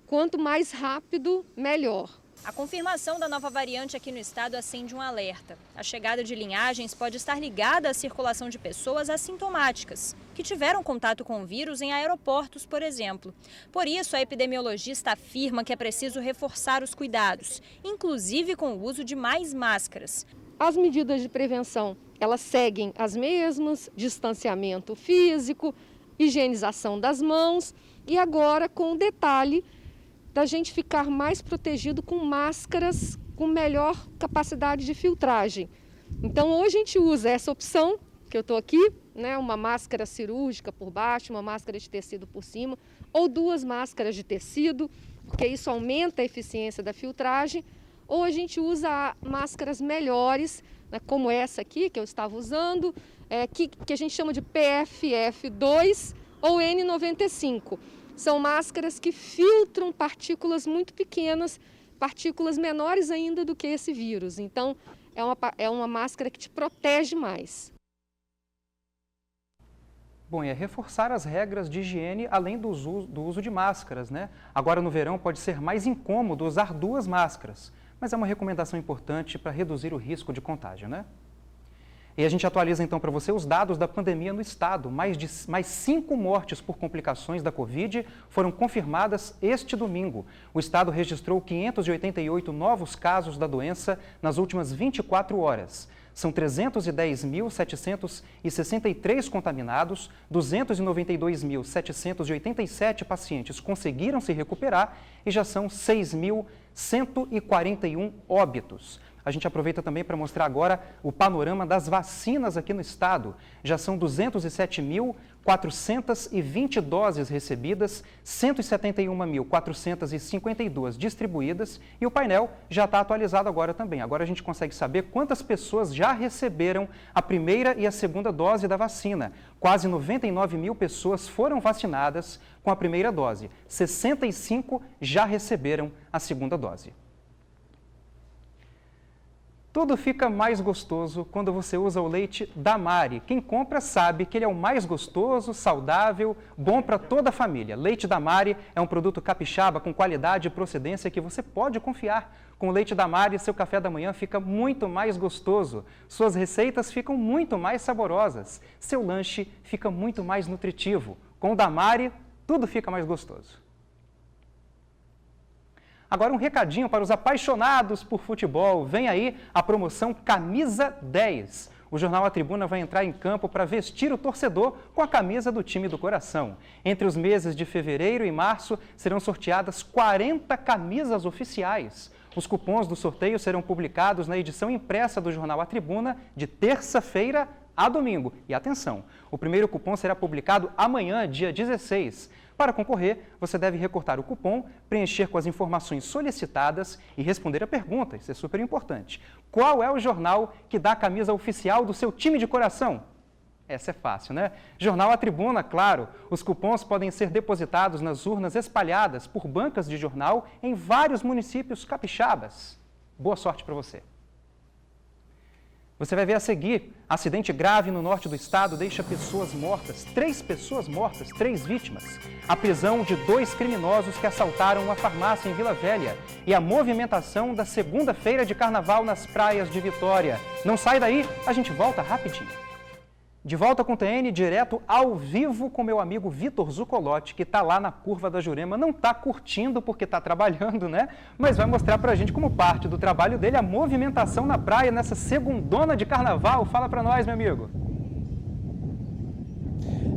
quanto mais rápido, melhor.
A confirmação da nova variante aqui no estado acende um alerta. A chegada de linhagens pode estar ligada à circulação de pessoas assintomáticas, que tiveram contato com o vírus em aeroportos, por exemplo. Por isso, a epidemiologista afirma que é preciso reforçar os cuidados, inclusive com o uso de mais máscaras.
As medidas de prevenção, elas seguem as mesmas: distanciamento físico, higienização das mãos e agora com o detalhe da gente ficar mais protegido com máscaras com melhor capacidade de filtragem. Então hoje a gente usa essa opção que eu estou aqui, né, uma máscara cirúrgica por baixo, uma máscara de tecido por cima, ou 2 máscaras de tecido, porque isso aumenta a eficiência da filtragem, ou a gente usa máscaras melhores, né, como essa aqui que eu estava usando, que a gente chama de PFF2 ou N95. São máscaras que filtram partículas muito pequenas, partículas menores ainda do que esse vírus. Então, é uma máscara que te protege mais.
Bom, e é reforçar as regras de higiene além do uso de máscaras, né? Agora no verão pode ser mais incômodo usar 2 máscaras, mas é uma recomendação importante para reduzir o risco de contágio, né? E a gente atualiza então para você os dados da pandemia no estado. Mais 5 mortes por complicações da Covid foram confirmadas este domingo. O estado registrou 588 novos casos da doença nas últimas 24 horas. São 310.763 contaminados, 292.787 pacientes conseguiram se recuperar e já são 6.141 óbitos. A gente aproveita também para mostrar agora o panorama das vacinas aqui no estado. Já são 207.420 doses recebidas, 171.452 distribuídas e o painel já está atualizado agora também. Agora a gente consegue saber quantas pessoas já receberam a primeira e a segunda dose da vacina. Quase 99 mil pessoas foram vacinadas com a primeira dose. 65 já receberam a segunda dose. Tudo fica mais gostoso quando você usa o leite Damari. Quem compra sabe que ele é o mais gostoso, saudável, bom para toda a família. Leite Damari é um produto capixaba com qualidade e procedência que você pode confiar. Com o leite Damari, seu café da manhã fica muito mais gostoso. Suas receitas ficam muito mais saborosas. Seu lanche fica muito mais nutritivo. Com o Damari, tudo fica mais gostoso. Agora um recadinho para os apaixonados por futebol. Vem aí a promoção Camisa 10. O jornal A Tribuna vai entrar em campo para vestir o torcedor com a camisa do time do coração. Entre os meses de fevereiro e março serão sorteadas 40 camisas oficiais. Os cupons do sorteio serão publicados na edição impressa do jornal A Tribuna de terça-feira a domingo. E atenção, o primeiro cupom será publicado amanhã, dia 16. Para concorrer, você deve recortar o cupom, preencher com as informações solicitadas e responder a pergunta, isso é super importante. Qual é o jornal que dá a camisa oficial do seu time de coração? Essa é fácil, né? Jornal A Tribuna, claro. Os cupons podem ser depositados nas urnas espalhadas por bancas de jornal em vários municípios capixabas. Boa sorte para você. Você vai ver a seguir, acidente grave no norte do estado deixa pessoas mortas, 3 pessoas mortas, 3 vítimas. A prisão de 2 criminosos que assaltaram uma farmácia em Vila Velha e a movimentação da segunda-feira de carnaval nas praias de Vitória. Não sai daí, a gente volta rapidinho. De volta com o TN, direto ao vivo com meu amigo Vitor Zucolotti, que está lá na Curva da Jurema. Não está curtindo porque está trabalhando, né? Mas vai mostrar para a gente como parte do trabalho dele a movimentação na praia nessa segundona de carnaval. Fala para nós, meu amigo.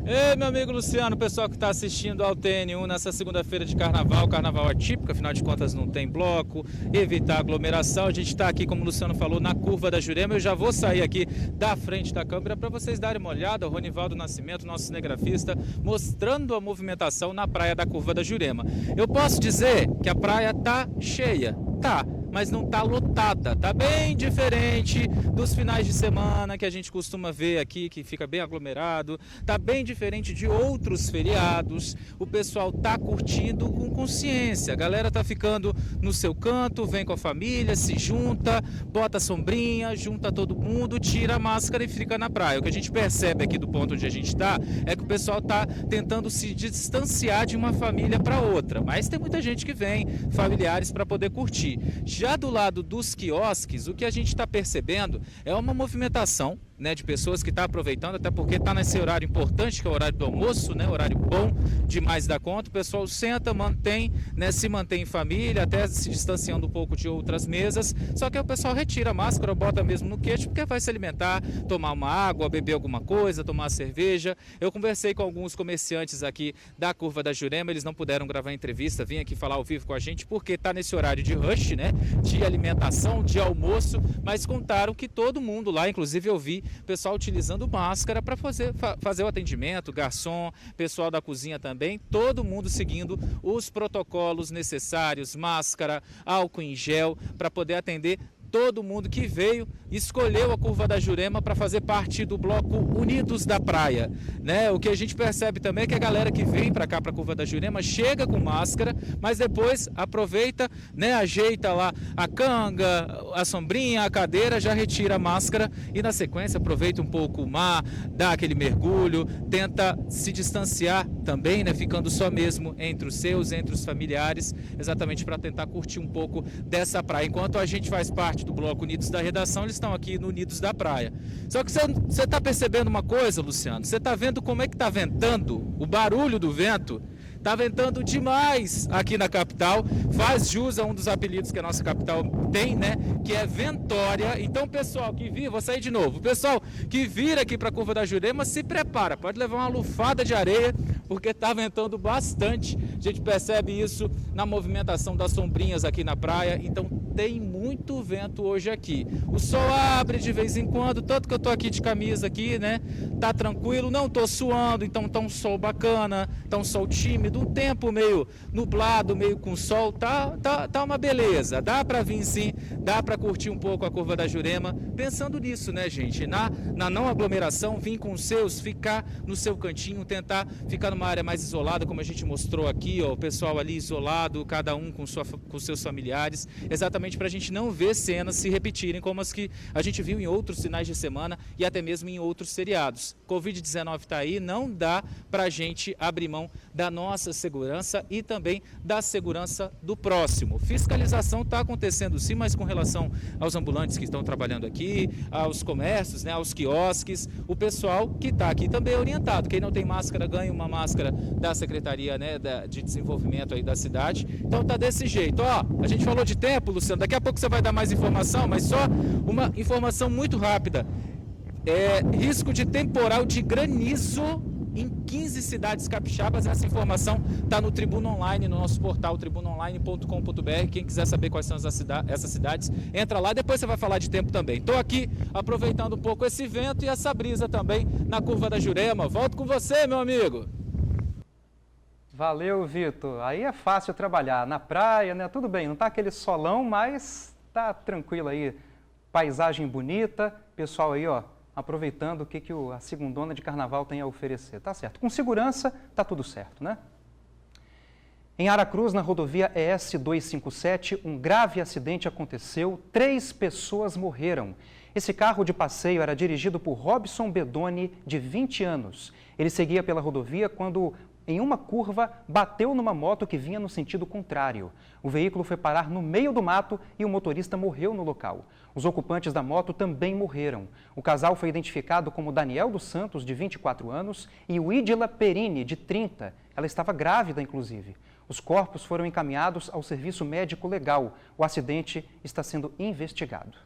Ei, meu amigo Luciano, pessoal que está assistindo ao TN1 nessa segunda-feira de carnaval, carnaval atípico, afinal de contas não tem bloco, evitar aglomeração. A gente está aqui, como o Luciano falou, na Curva da Jurema. Eu já vou sair aqui da frente da câmera para vocês darem uma olhada. O Ronivaldo Nascimento, nosso cinegrafista, mostrando a movimentação na praia da Curva da Jurema. Eu posso dizer que a praia está cheia, tá, mas não está lotada, tá bem diferente dos finais de semana que a gente costuma ver aqui, que fica bem aglomerado, tá bem diferente de outros feriados. O pessoal tá curtindo com consciência, a galera tá ficando no seu canto, vem com a família, se junta, bota a sombrinha, junta todo mundo, tira a máscara e fica na praia. O que a gente percebe aqui do ponto onde a gente tá é que o pessoal tá tentando se distanciar de uma família para outra, mas tem muita gente que vem, familiares, para poder curtir. Já do lado dos quiosques, o que a gente está percebendo é uma movimentação, né, de pessoas que estão aproveitando, até porque está nesse horário importante, que é o horário do almoço, né, horário bom demais da conta. O pessoal senta, mantém, né, se mantém em família, até se distanciando um pouco de outras mesas. Só que o pessoal retira a máscara, bota mesmo no queixo, porque vai se alimentar, tomar uma água, beber alguma coisa, tomar uma cerveja. Eu conversei com alguns comerciantes aqui da Curva da Jurema, eles não puderam gravar entrevista, vim aqui falar ao vivo com a gente, porque está nesse horário de rush, né, de alimentação, de almoço, mas contaram que todo mundo lá, inclusive eu vi pessoal utilizando máscara para fazer o atendimento, garçom, pessoal da cozinha também, todo mundo seguindo os protocolos necessários, máscara, álcool em gel, para poder atender todo mundo que veio, escolheu a Curva da Jurema para fazer parte do bloco Unidos da Praia, né? O que a gente percebe também é que a galera que vem para cá, para a Curva da Jurema, chega com máscara, mas depois aproveita, né? Ajeita lá a canga, a sombrinha, a cadeira, já retira a máscara e na sequência aproveita um pouco o mar, dá aquele mergulho, tenta se distanciar também, né? Ficando só mesmo entre os seus, entre os familiares, exatamente para tentar curtir um pouco dessa praia. Enquanto a gente faz parte do bloco Unidos da Redação, eles estão aqui no Unidos da Praia. Só que você está percebendo uma coisa, Luciano? Você está vendo como é que está ventando? O barulho do vento está ventando demais aqui na capital. Faz jus a um dos apelidos que a nossa capital tem, né? Que é Ventória. Então, pessoal que vir, vou sair de novo. O pessoal que vir aqui para a Curva da Jurema, se prepara. Pode levar uma lufada de areia, porque está ventando bastante. A gente percebe isso na movimentação das sombrinhas aqui na praia. Então, tem muito vento hoje aqui. O sol abre de vez em quando, tanto que eu tô aqui de camisa aqui, né? Tá tranquilo, não tô suando, então tá um sol bacana, tá um sol tímido, um tempo meio nublado, meio com sol, tá uma beleza. Dá para vir sim, dá para curtir um pouco a Curva da Jurema, pensando nisso, né, gente? Na não aglomeração, vir com os seus, ficar no seu cantinho, tentar ficar numa área mais isolada, como a gente mostrou aqui, ó, o pessoal ali isolado, cada um com seus familiares, exatamente para a gente não ver cenas se repetirem como as que a gente viu em outros finais de semana e até mesmo em outros feriados. Covid-19 está aí, não dá para a gente abrir mão da nossa segurança e também da segurança do próximo. Fiscalização está acontecendo sim, mas com relação aos ambulantes que estão trabalhando aqui, aos comércios, né, aos quiosques, o pessoal que está aqui também é orientado. Quem não tem máscara ganha uma máscara da Secretaria, né, de Desenvolvimento aí da cidade. Então tá desse jeito. Ó, a gente falou de tempo, Luciano, daqui a pouco você vai dar mais informação, mas só uma informação muito rápida. Risco de temporal de granizo em 15 cidades capixabas. Essa informação está no Tribuna Online, no nosso portal tribunaonline.com.br. Quem quiser saber quais são essas cidades, entra lá, depois você vai falar de tempo também. Estou aqui aproveitando um pouco esse vento e essa brisa também na Curva da Jurema. Volto com você, meu amigo.
Valeu, Vitor. Aí é fácil trabalhar na praia, né? Tudo bem, não tá aquele solão, mas tá tranquilo aí. Paisagem bonita, pessoal aí, ó, aproveitando o que a segundona de carnaval tem a oferecer. Tá certo. Com segurança, tá tudo certo, né? Em Aracruz, na rodovia ES 257, um grave acidente aconteceu, 3 pessoas morreram. Esse carro de passeio era dirigido por Robson Bedoni, de 20 anos. Ele seguia pela rodovia quando, em uma curva, bateu numa moto que vinha no sentido contrário. O veículo foi parar no meio do mato e o motorista morreu no local. Os ocupantes da moto também morreram. O casal foi identificado como Daniel dos Santos, de 24 anos, e Widila Perini, de 30. Ela estava grávida, inclusive. Os corpos foram encaminhados ao serviço médico legal. O acidente está sendo investigado.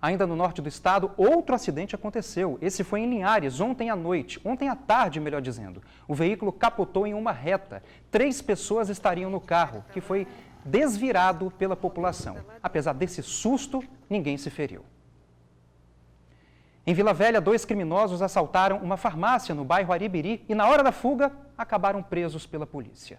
Ainda no norte do estado, outro acidente aconteceu. Esse foi em Linhares, ontem à noite, ontem à tarde, melhor dizendo. O veículo capotou em uma reta. 3 pessoas estariam no carro, que foi desvirado pela população. Apesar desse susto, ninguém se feriu. Em Vila Velha, 2 criminosos assaltaram uma farmácia no bairro Aribiri e, na hora da fuga, acabaram presos pela polícia.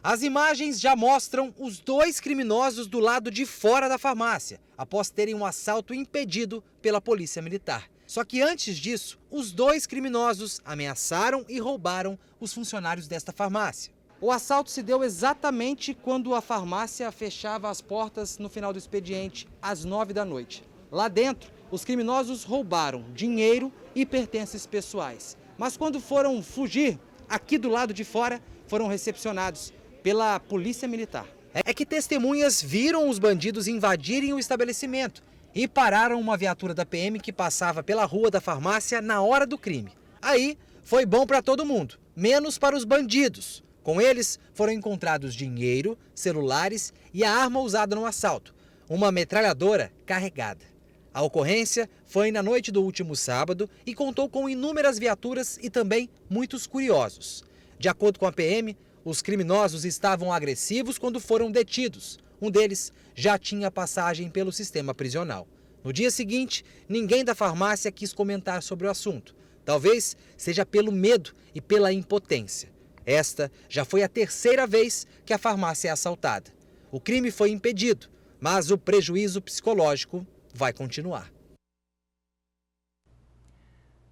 As imagens já mostram os 2 criminosos do lado de fora da farmácia, após terem um assalto impedido pela polícia militar. Só que antes disso, os 2 criminosos ameaçaram e roubaram os funcionários desta farmácia. O assalto se deu exatamente quando a farmácia fechava as portas no final do expediente, às 9 da noite. Lá dentro, os criminosos roubaram dinheiro e pertences pessoais. Mas quando foram fugir, aqui do lado de fora, foram recepcionados pela polícia militar. é que testemunhas viram os bandidos invadirem o estabelecimento e pararam uma viatura da PM que passava pela rua da farmácia na hora do crime. Aí foi bom para todo mundo, menos para os bandidos. Com eles foram encontrados dinheiro, celulares e a arma usada no assalto, uma metralhadora carregada. A ocorrência foi na noite do último sábado e contou com inúmeras viaturas e também muitos curiosos. De acordo com a PM, os criminosos estavam agressivos quando foram detidos. Um deles já tinha passagem pelo sistema prisional. No dia seguinte, ninguém da farmácia quis comentar sobre o assunto. Talvez seja pelo medo e pela impotência. Esta já foi a terceira vez que a farmácia é assaltada. O crime foi impedido, mas o prejuízo psicológico vai continuar.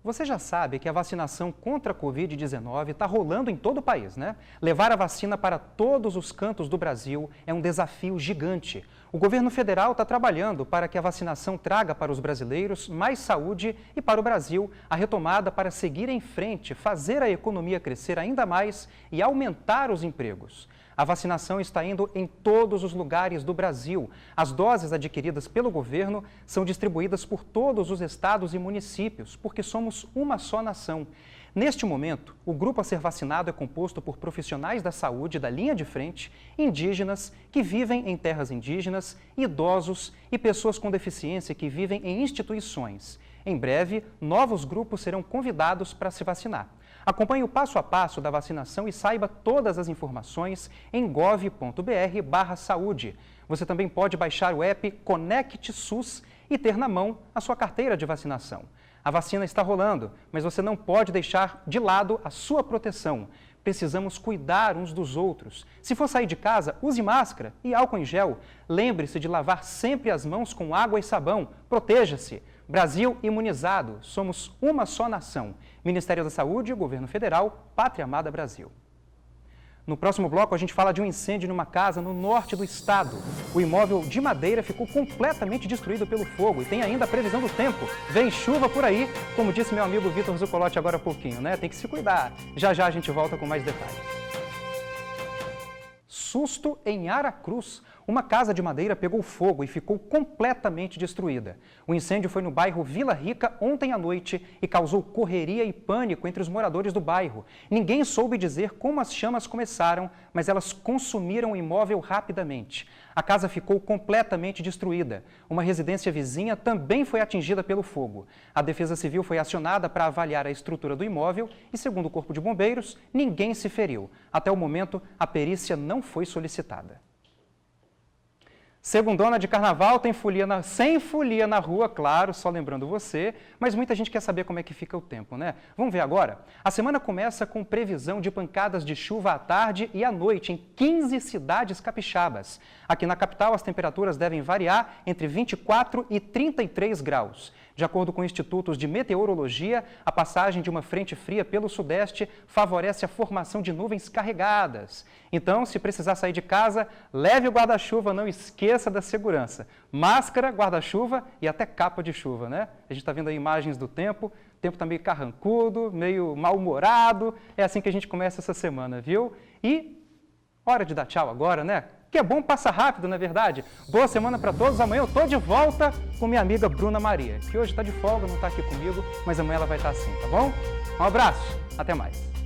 Você já sabe que a vacinação contra a Covid-19 está rolando em todo o país, né? Levar a vacina para todos os cantos do Brasil é um desafio gigante. O governo federal está trabalhando para que a vacinação traga para os brasileiros mais saúde e para o Brasil a retomada para seguir em frente, fazer a economia crescer ainda mais e aumentar os empregos. A vacinação está indo em todos os lugares do Brasil. As doses adquiridas pelo governo são distribuídas por todos os estados e municípios, porque somos uma só nação. Neste momento, o grupo a ser vacinado é composto por profissionais da saúde da linha de frente, indígenas que vivem em terras indígenas, idosos e pessoas com deficiência que vivem em instituições. Em breve, novos grupos serão convidados para se vacinar. Acompanhe o passo a passo da vacinação e saiba todas as informações em gov.br/saúde. Você também pode baixar o app Conect SUS e ter na mão a sua carteira de vacinação. A vacina está rolando, mas você não pode deixar de lado a sua proteção. Precisamos cuidar uns dos outros. Se for sair de casa, use máscara e álcool em gel. Lembre-se de lavar sempre as mãos com água e sabão. Proteja-se. Brasil imunizado. Somos uma só nação. Ministério da Saúde, Governo Federal, Pátria Amada Brasil. No próximo bloco, a gente fala de um incêndio numa casa no norte do estado. O imóvel de madeira ficou completamente destruído pelo fogo e tem ainda a previsão do tempo. Vem chuva por aí, como disse meu amigo Vitor Zucolotti agora há pouquinho, né? Tem que se cuidar. Já já a gente volta com mais detalhes. Susto em Aracruz. Uma casa de madeira pegou fogo e ficou completamente destruída. O incêndio foi no bairro Vila Rica ontem à noite e causou correria e pânico entre os moradores do bairro. Ninguém soube dizer como as chamas começaram, mas elas consumiram o imóvel rapidamente. A casa ficou completamente destruída. Uma residência vizinha também foi atingida pelo fogo. A Defesa Civil foi acionada para avaliar a estrutura do imóvel e, segundo o Corpo de Bombeiros, ninguém se feriu. Até o momento, a perícia não foi solicitada. Segundona de carnaval tem sem folia na rua, claro, só lembrando você, mas muita gente quer saber como é que fica o tempo, né? Vamos ver agora? A semana começa com previsão de pancadas de chuva à tarde e à noite em 15 cidades capixabas. Aqui na capital, as temperaturas devem variar entre 24 e 33 graus. De acordo com institutos de meteorologia, a passagem de uma frente fria pelo sudeste favorece a formação de nuvens carregadas. Então, se precisar sair de casa, leve o guarda-chuva, não esqueça da segurança. Máscara, guarda-chuva e até capa de chuva, né? A gente está vendo aí imagens do tempo, o tempo está meio carrancudo, meio mal-humorado. É assim que a gente começa essa semana, viu? E hora de dar tchau agora, né? Que é bom, passa rápido, não é verdade? Boa semana para todos. Amanhã eu estou de volta com minha amiga Bruna Maria, que hoje está de folga, não está aqui comigo, mas amanhã ela vai estar assim, tá bom? Um abraço, até mais.